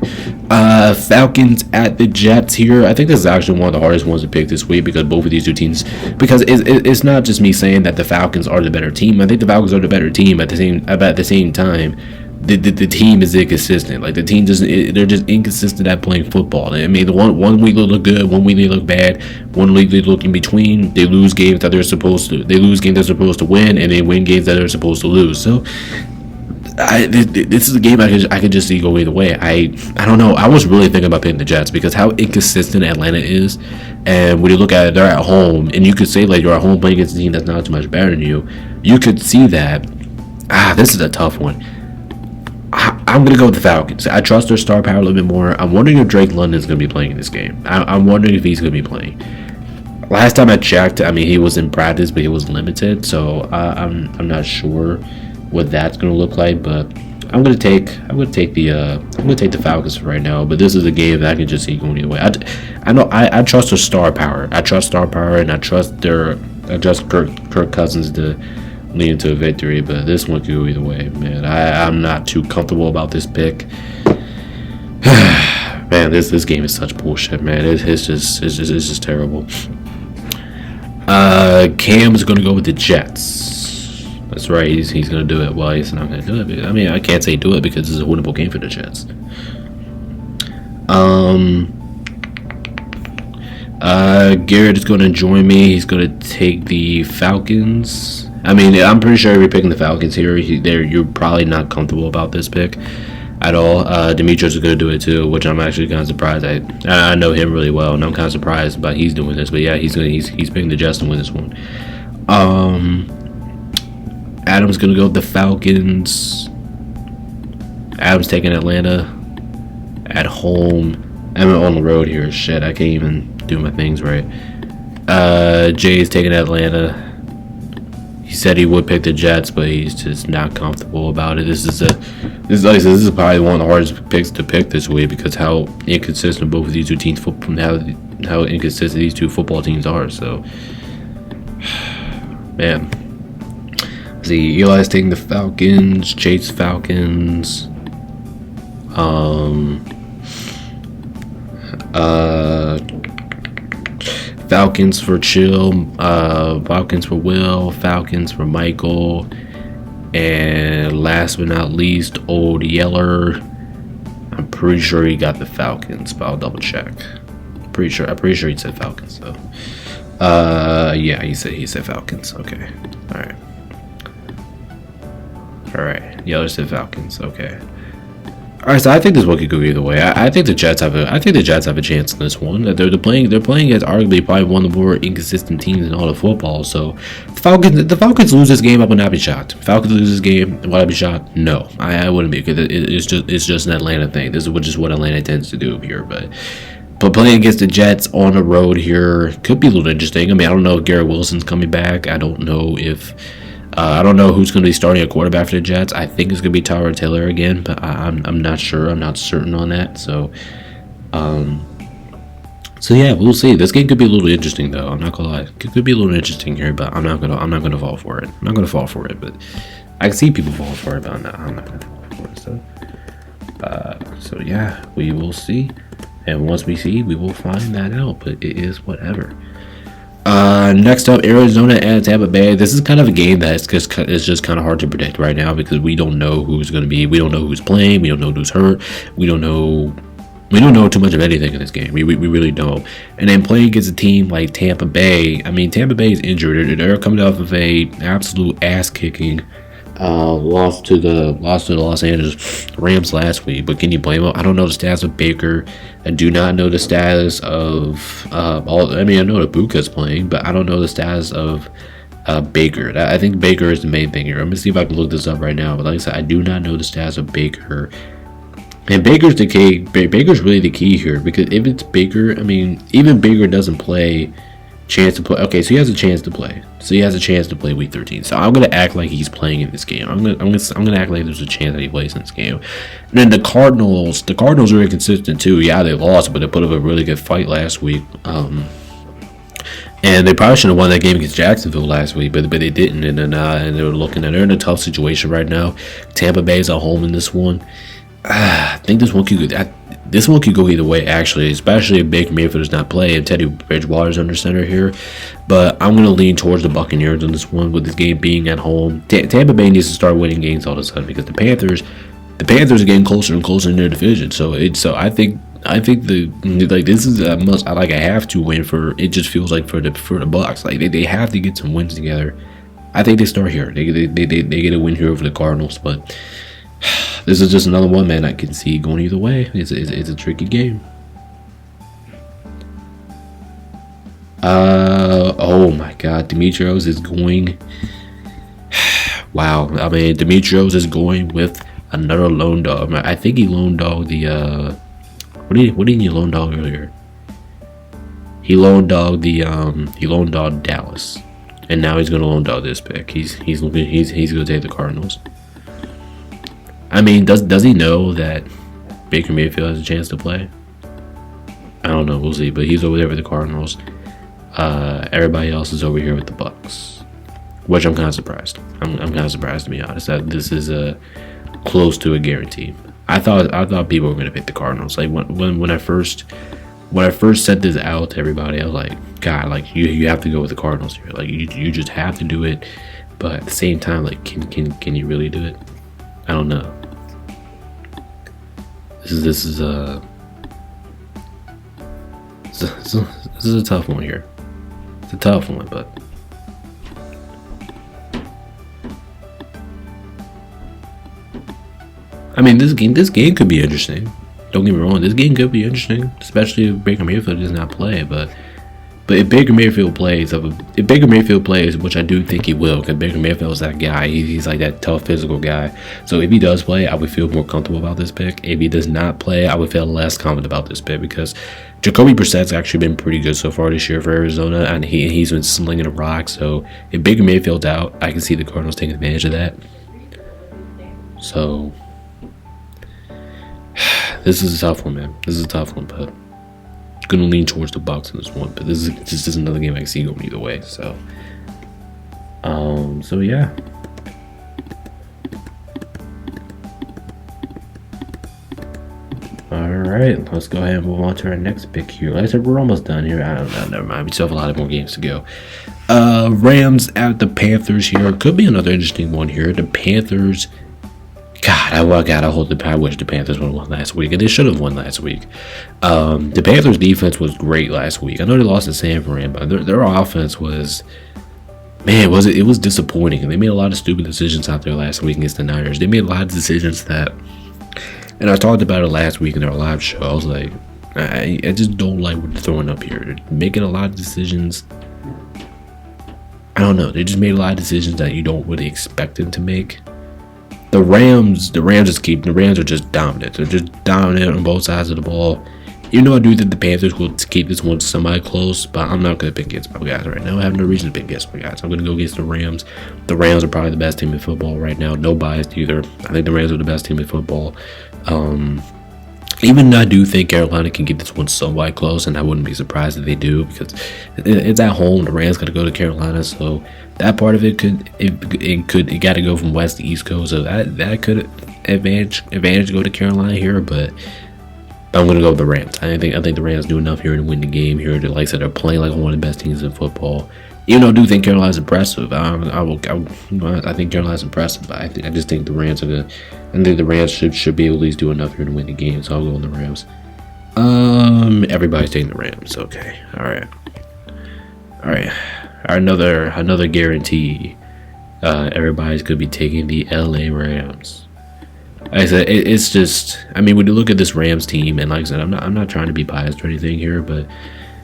Falcons at the Jets here. I think this is actually one of the hardest ones to pick this week because both of these two teams. Because it's not just me saying that the Falcons are the better team. I think the Falcons are the better team at the same time. The team is inconsistent. Like the team they're just inconsistent at playing football. I mean, the one week they look good, one week they look bad, one week they look in between. They lose games that they're supposed to. They lose games they're supposed to win, and they win games that they're supposed to lose. So, this is a game I could just see go either way. I don't know. I was really thinking about picking the Jets because how inconsistent Atlanta is, and when you look at it, they're at home, and you could say like you're at home playing against a team that's not too much better than you. You could see that. This is a tough one. I'm going to go with the Falcons. I trust their star power a little bit more. I'm wondering if Drake London's going to be playing in this game. I'm wondering if he's going to be playing. Last time I checked, I mean, he was in practice, but he was limited. So I'm not sure what that's going to look like. But I'm going to take the Falcons right now. But this is a game that I can just see going either way. I trust their star power. I trust star power, and I trust Kirk Cousins to lead into a victory, but this one could go either way, man. I'm not too comfortable about this pick. Man, this game is such bullshit, man. It's just terrible. Cam's gonna go with the Jets. That's right. He's gonna do it. Well, he's not gonna do it. I mean, I can't say do it because it's a winnable game for the Jets. Garrett is gonna join me. He's gonna take the Falcons. I mean, I'm pretty sure if you're picking the Falcons here, you're probably not comfortable about this pick at all. Demetrius is going to do it too, which I'm actually kind of surprised. I know him really well, and I'm kind of surprised about he's doing this. But yeah, he's picking the Jets to win this one. Adam's going to go with the Falcons. Adam's taking Atlanta at home. I'm on the road here. Shit, I can't even do my things right. Jay's taking Atlanta. He said he would pick the Jets, but he's just not comfortable about it. This is probably one of the hardest picks to pick this week because how inconsistent both of these two teams, how inconsistent these two football teams are. So, man. See, Eli's taking the Falcons. Chase Falcons. Falcons for Chill, Falcons for Will, Falcons for Michael, and last but not least, Old Yeller. I'm pretty sure he got the Falcons, but I'll double check. I'm pretty sure he said Falcons. So, yeah, he said Falcons. Okay, all right. Yeller said Falcons. Okay. All right, so I think this one could go either way. I think the Jets have a chance in this one. They're playing against arguably probably one of the more inconsistent teams in all of football. So the Falcons lose this game, I would not be shocked. Falcons lose this game, would I be shocked? No, I wouldn't be, because it's just an Atlanta thing. This is just what Atlanta tends to do here. But playing against the Jets on the road here could be a little interesting. I mean, I don't know if Garrett Wilson's coming back. I don't know who's going to be starting a quarterback for the Jets. I think it's going to be Tyrod Taylor again, but I'm not sure. I'm not certain on that. So yeah, we'll see. This game could be a little interesting, though. I'm not gonna lie. It could be a little interesting here, but I'm not gonna fall for it. I'm not gonna fall for it, but I can see people fall for it, but I'm not gonna fall for it. So yeah, we will see. And once we see, we will find that out. But it is whatever. Next up, Arizona and Tampa Bay. This is kind of a game that is just kind of hard to predict right now, because we don't know who's going to be. We don't know who's playing. We don't know who's hurt. We don't know too much of anything in this game. We really don't. And then playing against a team like Tampa Bay. I mean, Tampa Bay is injured. They're coming off of a absolute ass kicking. Lost to the Los Angeles Rams last week, but can you blame them? I don't know the status of Baker. I do not know the status of I know that Buka's playing, but I don't know the status of Baker. I think Baker is the main thing here. I'm gonna see if I can look this up right now. But like I said, I do not know the status of Baker. And Baker's the key. Baker's really the key here, because if it's Baker, I mean, even Baker doesn't play. Chance to play. Okay, so he has a chance to play. So he has a chance to play week 13. So I'm gonna act like he's playing in this game. I'm gonna act like there's a chance that he plays in this game. And then the Cardinals are inconsistent too. Yeah, they lost, but they put up a really good fight last week. And they probably should have won that game against Jacksonville last week, but they didn't. And then they're in a tough situation right now. Tampa Bay's at home in this one. I think this one could go either way, actually, especially if Baker Mayfield does not play and Teddy Bridgewater's under center here. But I'm going to lean towards the Buccaneers on this one, with this game being at home. Tampa Bay needs to start winning games all of a sudden, because the Panthers are getting closer and closer in their division. So I think this is a must. I have to win for. It just feels like for the Bucs, like they have to get some wins together. I think they start here. They get a win here over the Cardinals, but this is just another one, man. I can see going either way. It's a tricky game. Oh my God, Demetrios is going. Wow, I mean, Demetrios is going with another lone dog. I think he lone dog the what did he lone dog earlier? He lone dog Dallas, and now he's gonna lone dog this pick. He's gonna take the Cardinals. I mean, does he know that Baker Mayfield has a chance to play? I don't know. We'll see. But he's over there with the Cardinals. Everybody else is over here with the Bucs, which I'm kind of surprised. I'm kind of surprised, to be honest, that this is close to a guarantee. I thought people were going to pick the Cardinals. Like when I first sent this out to everybody, I was like, God, like you have to go with the Cardinals here. Like you just have to do it. But at the same time, like can you really do it? I don't know. This is a tough one here. It's a tough one, but I mean, this game could be interesting. Don't get me wrong, this game could be interesting, especially if Baker Mayfield does not play. But if Baker Mayfield plays, which I do think he will, because Baker Mayfield is that guy. He's like that tough physical guy. So if he does play, I would feel more comfortable about this pick. If he does not play, I would feel less confident about this pick, because Jacoby Brissett's actually been pretty good so far this year for Arizona, and he's been slinging a rock. So if Baker Mayfield's out, I can see the Cardinals taking advantage of that. So this is a tough one, man. This is a tough one, but gonna lean towards the Bucs in this one. But this is another game I can see going either way. So yeah. Alright, let's go ahead and move on to our next pick here. Like I said, we're almost done here. I don't know, never mind. We still have a lot more games to go. Rams at the Panthers here. Could be another interesting one here. The Panthers, I wish the Panthers would have won last week, and they should have won last week. The Panthers' defense was great last week. I know they lost to San Fran, but their offense was, man, it was disappointing. They made a lot of stupid decisions out there last week against the Niners. They made a lot of decisions that And I talked about it last week in our live show. I was like, I just don't like what they're throwing up here. They're making a lot of decisions. I don't know. They just made a lot of decisions that you don't really expect them to make. The Rams are just dominant. They're just dominant on both sides of the ball. Even though I do think the Panthers will keep this one semi-close, but I'm not going to pick against my guys right now. I have no reason to pick against my guys. I'm going to go against the Rams. The Rams are probably the best team in football right now. No bias either. I think the Rams are the best team in football. Even though I do think Carolina can get this one somewhat close, and I wouldn't be surprised if they do, because it's at home. The Rams got to go to Carolina, so that part of it got to go from west to east coast. So that could advantage go to Carolina here, but I'm gonna go with the Rams. I think the Rams do enough here to win the game here. Like I said, they're playing like one of the best teams in football. Even though I do think Carolina's impressive, I think Carolina's impressive. But I just think the Rams are gonna. I think the Rams should be able to at least do enough here to win the game. So I'll go on the Rams. Everybody's taking the Rams. Okay, all right. Another guarantee. Everybody's gonna be taking the LA Rams. Like I said, it's just. I mean, when you look at this Rams team, and like I said, I'm not trying to be biased or anything here, but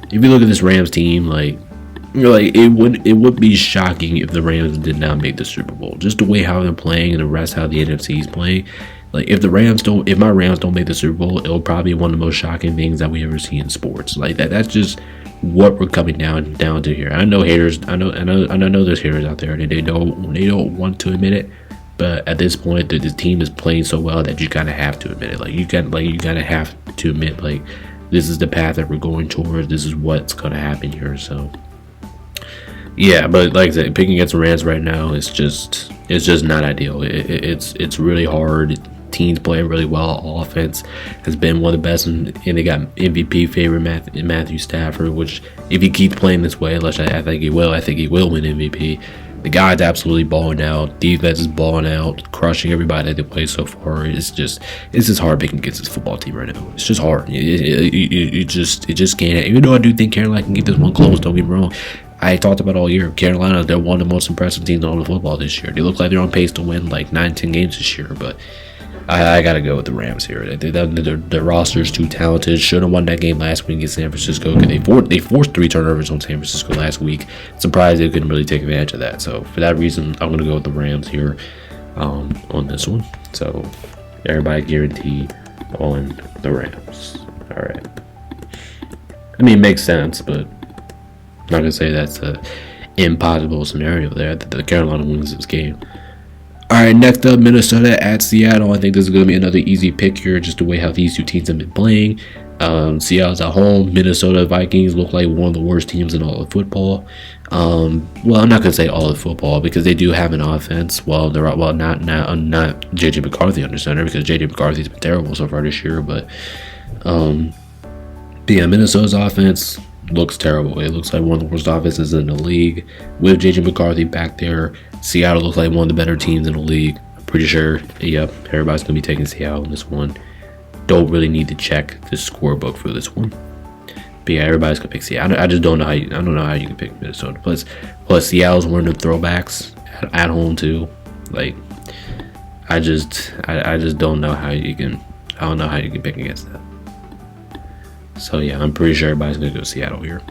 if you look at this Rams team, it would be shocking if the Rams did not make the Super Bowl. Just the way how they're playing and the rest how the NFC is playing. Like if my Rams don't make the Super Bowl, it'll probably be one of the most shocking things that we ever see in sports. Like that's just what we're coming down to here. I know haters. I know there's haters out there. They don't want to admit it. But at this point, the team is playing so well that you kind of have to admit it. You gotta have to admit this is the path that we're going towards. This is what's gonna happen here. So yeah, but like I said, picking against the Rams right now is just not ideal. It's really hard. Teams playing really well. Offense has been one of the best, and they got MVP favorite Matthew Stafford. Which if he keeps playing this way, which I think he will win MVP. The guy's absolutely balling out. Defense is balling out, crushing everybody that they play so far. It's just hard picking against this football team right now. It's just hard. It just can't. Even though I do think Carolina can get this one close, don't get me wrong. I talked about all year. Carolina, they're one of the most impressive teams in all of football this year. They look like they're on pace to win 9-10 games this year, but I gotta go with the Rams here. Their roster is too talented. Should have won that game last week against San Francisco because they forced 3 turnovers on San Francisco last week. Surprised they couldn't really take advantage of that. So for that reason, I'm gonna go with the Rams here on this one. So everybody guaranteed on the Rams. All right. I mean, it makes sense, but I'm not gonna say that's an impossible scenario there that the Carolina wins this game. All right, next up, Minnesota at Seattle. I think this is going to be another easy pick here, just the way how these two teams have been playing. Seattle's at home. Minnesota Vikings look like one of the worst teams in all of football. Well, I'm not going to say all of football because they do have an offense. Not JJ McCarthy under center because JJ McCarthy's been terrible so far this year. But yeah, Minnesota's offense looks terrible. It looks like one of the worst offenses in the league. With JJ McCarthy back there, Seattle looks like one of the better teams in the league. I'm pretty sure, everybody's going to be taking Seattle in this one. Don't really need to check the scorebook for this one. But yeah, everybody's going to pick Seattle. I just don't know how you can pick Minnesota. Plus Seattle's one of the throwbacks at home too. I just don't know how you can. I don't know how you can pick against that. So yeah, I'm pretty sure everybody's gonna go Seattle here.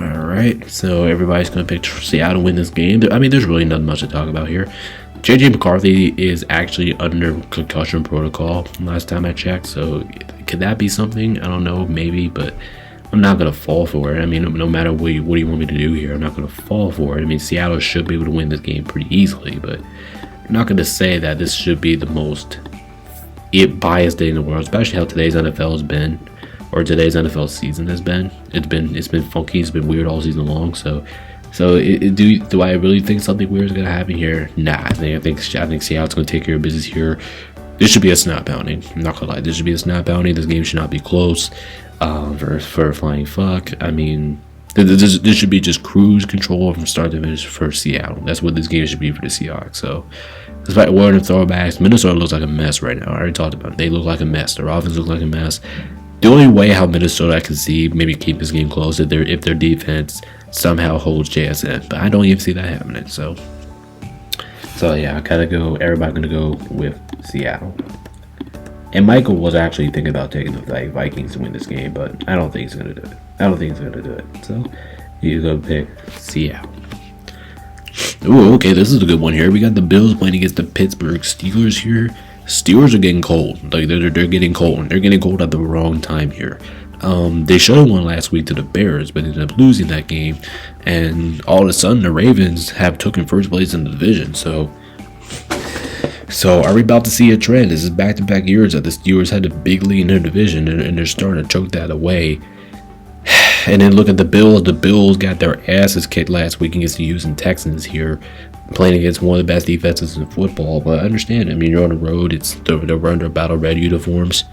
Alright, so everybody's going to pick Seattle to win this game. I mean, there's really nothing much to talk about here. JJ McCarthy is actually under concussion protocol last time I checked, so could that be something? I don't know, maybe, but I'm not going to fall for it. I mean, no matter what do you want me to do here, I'm not going to fall for it. I mean, Seattle should be able to win this game pretty easily, but I'm not going to say that this should be the most biased day in the world, especially how today's NFL has been. Or today's NFL season has been. It's been funky. It's been weird all season long. So do I really think something weird is gonna happen here? Nah. I think Seattle's gonna take care of business here. This should be a snap pounding. I'm not gonna lie. This should be a snap pounding. This game should not be close. For a flying fuck. I mean, This should be just cruise control from start to finish for Seattle. That's what this game should be for the Seahawks. So, despite word of throwbacks, Minnesota looks like a mess right now. I already talked about it. They look like a mess. Their offense looks like a mess. The only way how Minnesota I can see maybe keep this game close if their defense somehow holds JSN, but I don't even see that happening. So yeah, I gotta go. Everybody gonna go with Seattle. And Michael was actually thinking about taking the Vikings to win this game, but I don't think he's gonna do it. So he's gonna pick Seattle. Ooh, okay, this is a good one here. We got the Bills playing against the Pittsburgh Steelers here. Steelers are getting cold. Like they're getting cold. They're getting cold at the wrong time here. They should have won last week to the Bears, but ended up losing that game. And all of a sudden, the Ravens have taken first place in the division. So are we about to see a trend? This is back-to-back years that the Steelers had a big lead in their division, and they're starting to choke that away. And then look at the Bills. The Bills got their asses kicked last week against the Houston Texans here, playing against one of the best defenses in football. But I understand. I mean, you're on the road. They're under battle red uniforms.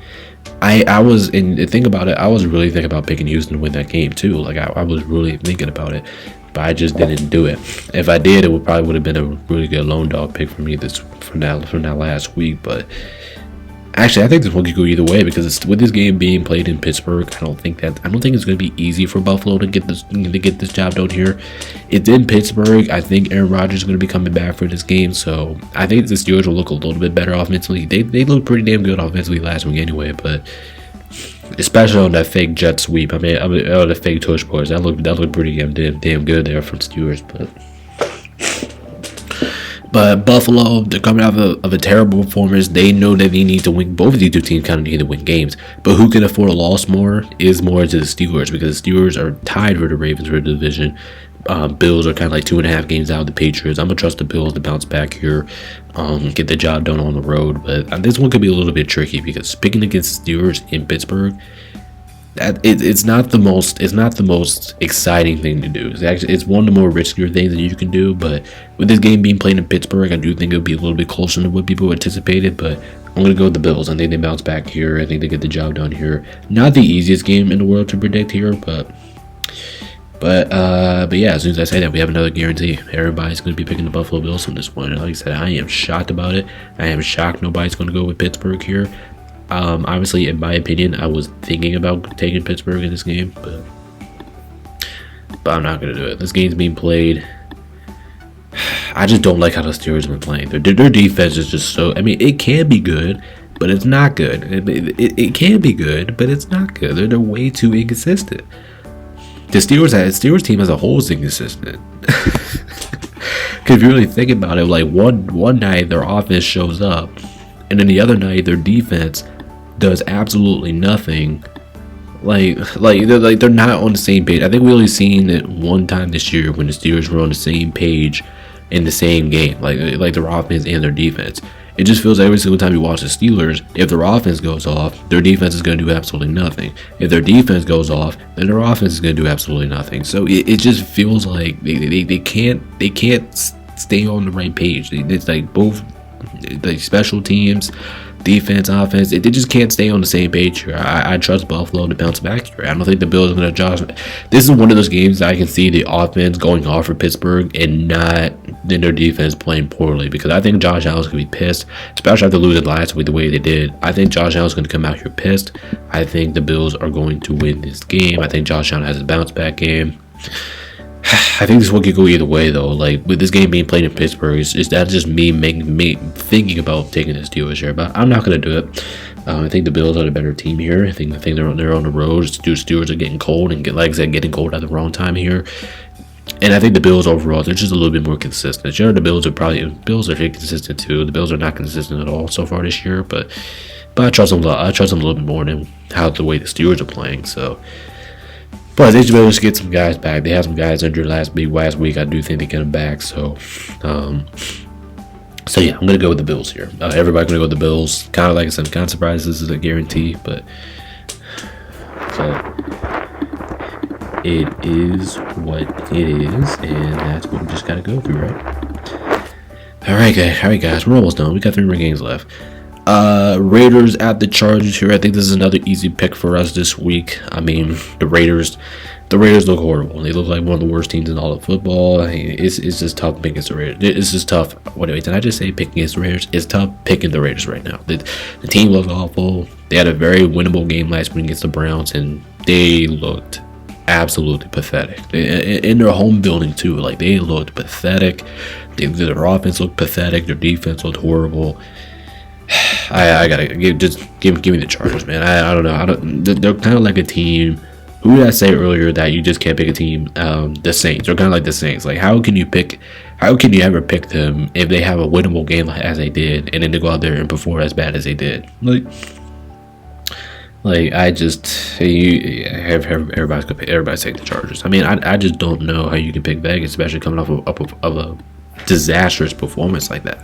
I was, and think about it, I was really thinking about picking Houston to win that game too. Like I was really thinking about it, but I just didn't do it. If I did, it probably would have been a really good lone dog pick for me from that last week. But actually, I think this one could go either way because with this game being played in Pittsburgh, I don't think it's going to be easy for Buffalo to get this job done here. It's in Pittsburgh. I think Aaron Rodgers is going to be coming back for this game, so I think the Steelers will look a little bit better offensively. They looked pretty damn good offensively last week anyway, but especially on that fake jet sweep. I mean, on the fake tush boys, that looked pretty damn good there from Steelers, But Buffalo, they're coming out of a terrible performance. They know that they need to win. Both of these two teams kind of need to win games. But who can afford a loss more is more to the Steelers because the Steelers are tied for the Ravens for the division. Bills are kind of like 2.5 games out of the Patriots. I'm going to trust the Bills to bounce back here, get the job done on the road. But this one could be a little bit tricky because picking against the Steelers in Pittsburgh, it's not the most exciting thing to do. It's one of the more riskier things that you can do. But with this game being played in Pittsburgh, I do think it'll be a little bit closer than what people anticipated. But I'm gonna go with the Bills. I think they bounce back here. I think they get the job done here. Not the easiest game in the world to predict here, but yeah. As soon as I say that, we have another guarantee. Everybody's gonna be picking the Buffalo Bills on this one. And like I said, I am shocked about it. I am shocked nobody's gonna go with Pittsburgh here. Obviously, in my opinion, I was thinking about taking Pittsburgh in this game, but I'm not going to do it. This game's being played. I just don't like how the Steelers have been playing. Their defense is just so... I mean, it can be good, but it's not good. It can be good, but it's not good. They're way too inconsistent. The Steelers team as a whole is inconsistent. Because if you really think about it, like one night their offense shows up, and then the other night their defense does absolutely nothing. Like they're not on the same page. I think we only seen it one time this year when the Steelers were on the same page in the same game, like their offense and their defense. It just feels every single time you watch the Steelers, if their offense goes off, their defense is going to do absolutely nothing. If their defense goes off, then their offense is going to do absolutely nothing. So it just feels like they can't stay on the right page. It's like both the special teams, defense, offense, they just can't stay on the same page here. I trust Buffalo to bounce back here. I don't think the Bills are going to adjust. This is one of those games that I can see the offense going off for Pittsburgh and not in their defense playing poorly, because I think Josh Allen's going to be pissed, especially after losing last week the way they did. I think Josh Allen's going to come out here pissed. I think the Bills are going to win this game. I think Josh Allen has a bounce back game. I think this one could go either way, though. Like, with this game being played in Pittsburgh, that's just me thinking about taking the Steelers here, but I'm not going to do it. I think the Bills are the better team here. I think they're on the road. The Steelers are getting cold, and like I said, getting cold at the wrong time here. And I think the Bills overall, they're just a little bit more consistent. Sure, the Bills are inconsistent too. The Bills are not consistent at all so far this year, but I trust them a lot. I trust them a little bit more than the way the Steelers are playing. So. But they should be able to get some guys back. They have some guys injured last week. I do think they get them back. So yeah, I'm gonna go with the Bills here. Everybody's gonna go with the Bills. Kind of like I said, I'm kind of surprised this is a guarantee, but so it is what it is, and that's what we just gotta go through, right? All right, guys, we're almost done. We got 3 more games left. Raiders at the Chargers here. I think this is another easy pick for us this week. I mean, the Raiders, The Raiders look horrible. They look like one of the worst teams in all of football. I mean, it's just tough picking against the Raiders. It's just tough. Wait, did I just say picking against the Raiders? It's tough picking the Raiders right now. The team looks awful. They had a very winnable game last week against the Browns, and they looked absolutely pathetic. In their home building, too. Like, they looked pathetic. Their offense looked pathetic. Their defense looked horrible. I gotta give me the Chargers, man. I don't know. They're kind of like a team. Who did I say earlier that you just can't pick a team? The Saints. They're kind of like the Saints. Like, how can you ever pick them if they have a winnable game as they did, and then they go out there and perform as bad as they did? Everybody's taking the Chargers. I mean, I just don't know how you can pick Vegas, especially coming off of a disastrous performance like that.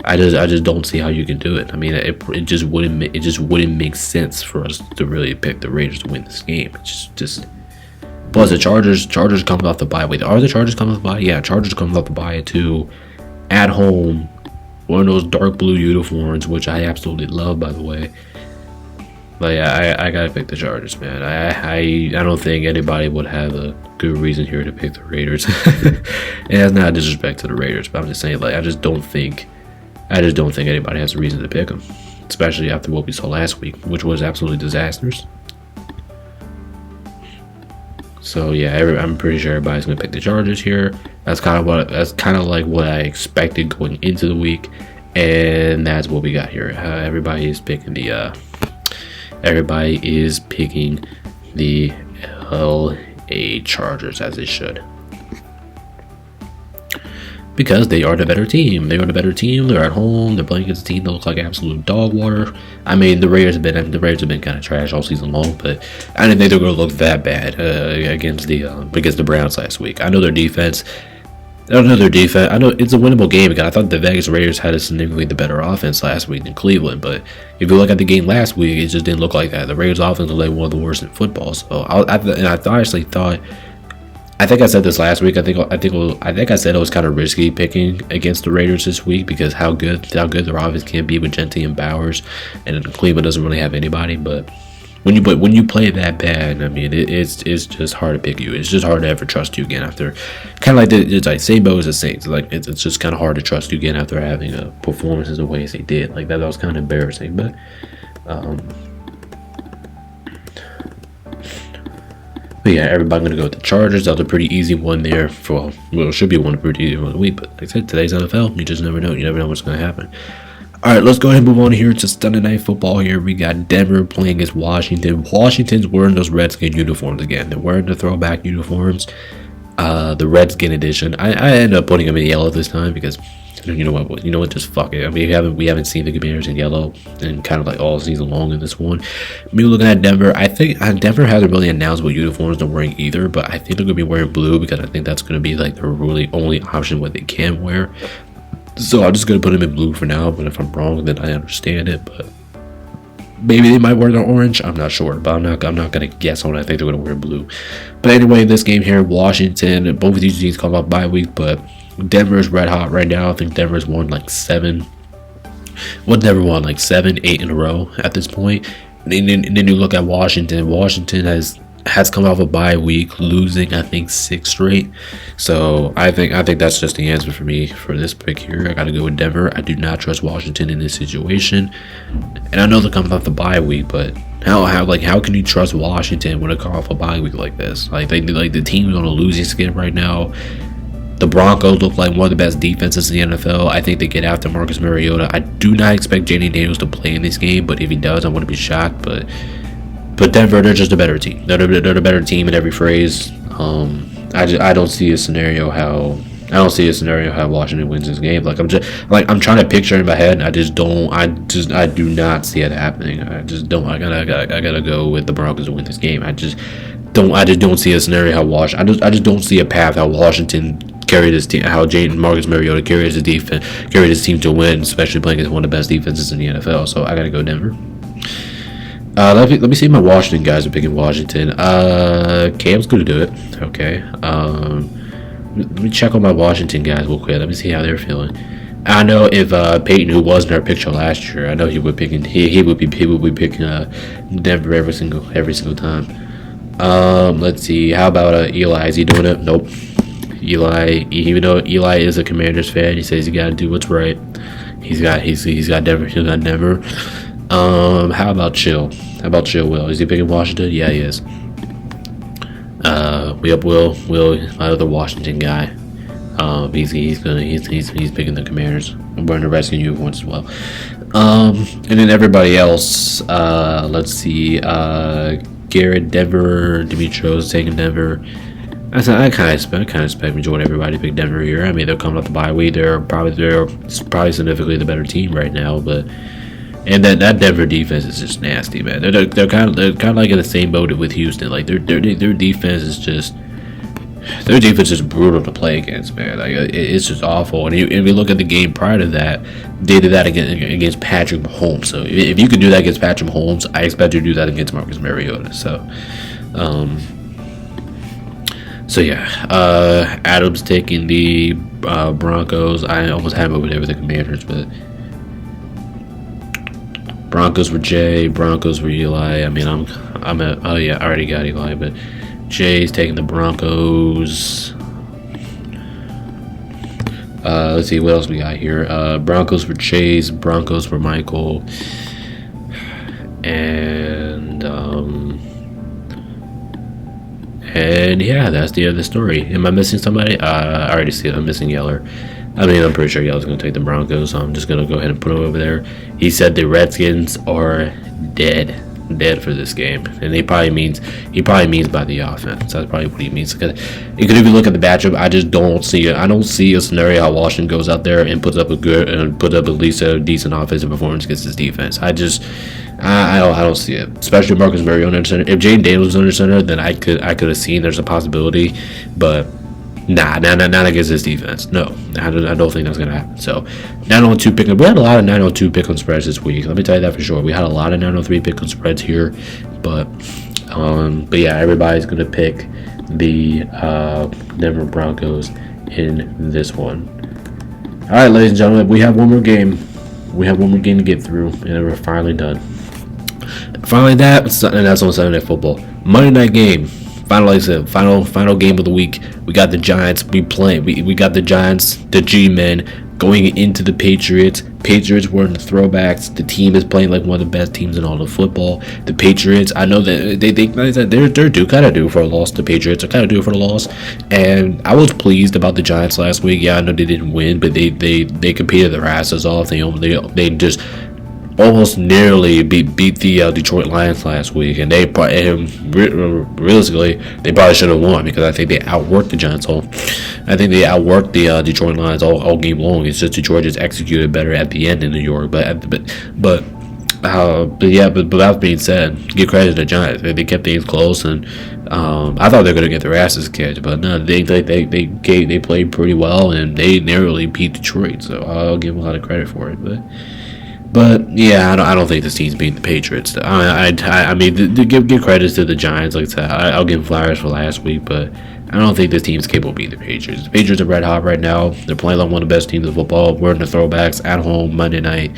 I just don't see how you can do it. I mean, it just wouldn't make sense for us to really pick the Raiders to win this game. It's just plus the Chargers coming off the bye. Wait, are the Chargers coming off the bye? Yeah, Chargers coming off the bye too, at home, one of those dark blue uniforms, which I absolutely love, by the way. But yeah, I gotta pick the Chargers, man. I don't think anybody would have a good reason here to pick the Raiders. And that's not a disrespect to the Raiders, but I'm just saying, like, I just don't think anybody has a reason to pick them, especially after what we saw last week, which was absolutely disastrous. So yeah, I'm pretty sure everybody's gonna pick the Chargers here. That's kind of like what I expected going into the week, and that's what we got here. Everybody is picking the LA Chargers, as they should. Because they are the better team. They're at home. They're playing against a team that looks like absolute dog water. I mean, the Raiders have been kind of trash all season long, but I didn't think they were going to look that bad against the Browns last week. I know their defense. I know it's a winnable game. Again, I thought the Vegas Raiders had a significantly the better offense last week than Cleveland, but if you look at the game last week, it just didn't look like that. The Raiders' offense was like one of the worst in football. So I think I said this last week. I think I said it was kind of risky picking against the Raiders this week because how good their offense can be with Gentry and Bowers, and Cleveland doesn't really have anybody. But when you play that bad, I mean, it's just hard to pick you. It's just hard to ever trust you again after kind of like it's like same boat as the Saints. Like it's just kind of hard to trust you again after having a performance as the way as they did. Like that was kind of embarrassing, but. But yeah, everybody gonna go with the Chargers. That was a pretty easy one there. It should be one pretty easy one of the week. But like I said, today's NFL. You just never know. You never know what's gonna happen. All right, let's go ahead and move on here to Sunday Night Football. Here we got Denver playing against Washington. Washington's wearing those Redskin uniforms again. They're wearing the throwback uniforms, the Redskin edition. I ended up putting them in yellow this time because. You know what? Just fuck it. I mean, we haven't seen the Commanders in yellow and kind of like all season long in this one. Me looking at Denver, I think Denver hasn't really announced what uniforms they're wearing either, but I think they're gonna be wearing blue because I think that's gonna be like their really only option what they can wear. So I'm just gonna put them in blue for now. But if I'm wrong, then I understand it. But maybe they might wear their orange. I'm not sure, but I'm not gonna guess on it. I think they're gonna wear blue. But anyway, this game here, Washington, both of these teams come up bye week, but. Denver's red hot right now. I think Denver's won like 7, 8 in a row at this point. And then you look at Washington. Washington has come off a bye week, losing I think 6 straight. So I think that's just the answer for me for this pick here. I got to go with Denver. I do not trust Washington in this situation, and I know they're coming off the bye week, but how can you trust Washington when they come off a bye week like this? Like the team's on a losing skid right now. The Broncos look like one of the best defenses in the NFL. I think they get after Marcus Mariota. I do not expect Jayden Daniels to play in this game, but if he does, I wouldn't be shocked. But Denver, they're just a better team. They're the better team in every phrase. I don't see a scenario how Washington wins this game. I'm trying to picture it in my head. I do not see it happening. I just don't. I gotta go with the Broncos to win this game. I just don't see a scenario how I just don't see a path how Washington carry this team, how Marcus Mariota carries his team to win, especially playing against one of the best defenses in the NFL. So I gotta go Denver. Let me see if my Washington guys are picking Washington. Cam's gonna do it. Okay. Let me check on my Washington guys real quick. Let me see how they're feeling. I know if Peyton, who was in our picture last year, I know he would be picking Denver every single time. Let's see. How about Eli? Is he doing it? Nope. Eli, even though Eli is a Commanders fan, he says you got to do what's right. He's got Denver. He's got Denver. How about Chill? How about Chill Will? Is he picking Washington? Yeah, he is. We have Will, my other Washington guy. He's picking the Commanders. I'm wearing the Redskins uniforms as well. And then everybody else. Let's see. Garrett, Denver. Dimitrios taking Denver. I kind of expect majority everybody to pick Denver here. I mean, they're coming off the bye week. They're probably significantly the better team right now, but. And that Denver defense is just nasty, man. They're kind of like in the same boat with Houston. Like their defense is just brutal to play against, man. Like it's just awful. And if you look at the game prior to that, they did that against Patrick Mahomes. So if you can do that against Patrick Mahomes, I expect you to do that against Marcus Mariota. So yeah. Adams taking the Broncos. I almost had him over there with the Commanders, but. Broncos for Jay, Broncos for Eli. I mean, oh yeah, I already got Eli, but Jay's taking the Broncos. Let's see what else we got here. Broncos for Chase, Broncos for Michael, and yeah, that's the end of the story. Am I missing somebody? I already see it. I'm missing Yeller. I mean, I'm pretty sure Yellow's going to take the Broncos, so I'm just going to go ahead and put him over there. He said the Redskins are dead for this game, and he probably means by the offense. That's probably what he means. Because if you look at the matchup, I just don't see it. I don't see a scenario how Washington goes out there and puts up at least a decent offensive performance against his defense. I don't see it. Especially Marcus Mariota under center. If Jaden Daniels was under center, then I could have seen there's a possibility, but. Not against this defense. No, I don't think that's gonna happen. So, 902 pick. We had a lot of 902 pick on spreads this week. Let me tell you that for sure. We had a lot of 903 pick on spreads here, but yeah, everybody's gonna pick the Denver Broncos in this one. All right, ladies and gentlemen, we have one more game. We have one more game to get through, and we're finally done. Finally, and that's on Sunday Night Football. Monday night game. Final game of the week. We got the Giants. We got the Giants, the G-men, going into the Patriots. Patriots were in the throwbacks. The team is playing like one of the best teams in all of football. The Patriots, I know that they're kind of due for a loss. The Patriots are kind of due for a loss, and I was pleased about the Giants last week. Yeah, I know they didn't win, but they competed their asses off. They just almost nearly beat the Detroit Lions last week, and realistically they probably should have won because I think they outworked the Giants I think they outworked the Detroit Lions all game long. It's just Detroit just executed better at the end in New York. But that being said, give credit to the Giants. They kept things close, and I thought they were gonna get their asses kicked, but no, they played pretty well, and they narrowly beat Detroit. So I'll give them a lot of credit for it, But yeah, I don't think this team's beating the Patriots. I mean, give credit to the Giants. Like I said, I'll give flowers for last week, but I don't think this team's capable of beating the Patriots. The Patriots are red hot right now. They're playing like one of the best teams in football. We're in the throwbacks at home Monday night.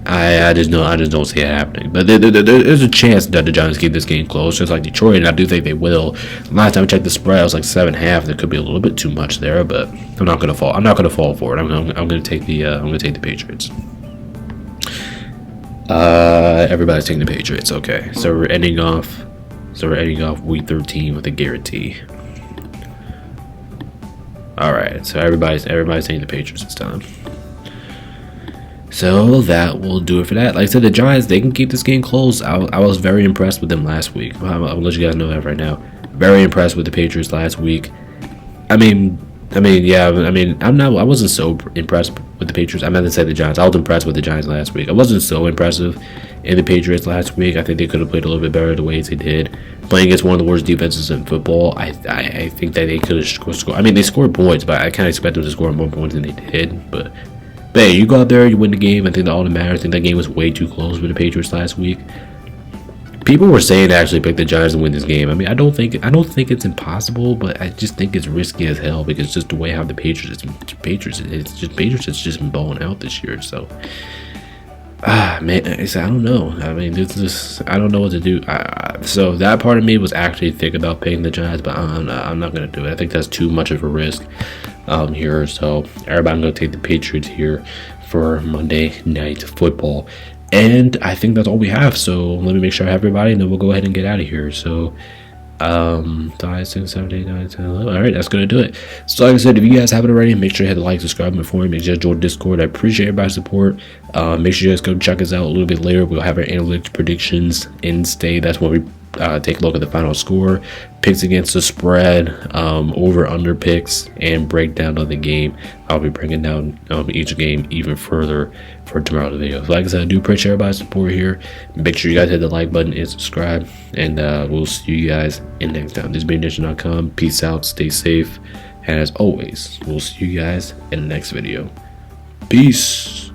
I just don't see it happening. But there's a chance that the Giants keep this game close, just like Detroit, and I do think they will. Last time I checked the spread, it was like 7.5. There could be a little bit too much there, but I'm not gonna fall. I'm not gonna fall for it. I'm gonna take the Patriots. Everybody's taking the Patriots. Okay, so we're ending off week 13 with a guarantee. All right, so everybody's taking the Patriots this time. So that will do it for that. Like I said, the Giants, they can keep this game close. I was very impressed with them last week. I'll let you guys know that right now. Very impressed with the Patriots last week. I wasn't so impressed with the Patriots. I meant to say the Giants. I was impressed with the Giants last week. I wasn't so impressive in the Patriots last week. I think they could have played a little bit better the ways they did. Playing against one of the worst defenses in football, I think that they could have scored. I mean, they scored points, but I kind of expected them to score more points than they did. But hey, you go out there, you win the game. I think all that matters. I think that game was way too close for the Patriots last week. People were saying to actually pick the Giants to win this game. I mean, I don't think it's impossible, but I just think it's risky as hell because just the way how the Patriots has just been balling out this year. So Man, I don't know. I mean, this I don't know what to do. So that part of me was actually thinking about paying the Giants, but I'm not gonna do it. I think that's too much of a risk here. So everybody, I'm gonna take the Patriots here for Monday Night Football, and I think that's all we have. So let me make sure I have everybody, and then we'll go ahead and get out of here. So 5, 6, 7, 8, 9, 10, 11. All right, that's gonna do it. So like I said, if you guys haven't already, make sure you hit the like, subscribe, and follow me. Make sure you join Discord. I appreciate everybody's support. Make sure you guys go check us out a little bit later. We'll have our analytics predictions in stay. That's when we take a look at the final score, picks against the spread, over under picks, and breakdown of the game. I'll be breaking down each game even further for tomorrow's video. So like I said, I do appreciate everybody's support here. Make sure you guys hit the like button and subscribe, and we'll see you guys in next time. This is BaitNation.com. Peace out, stay safe, and as always, we'll see you guys in the next video. Peace.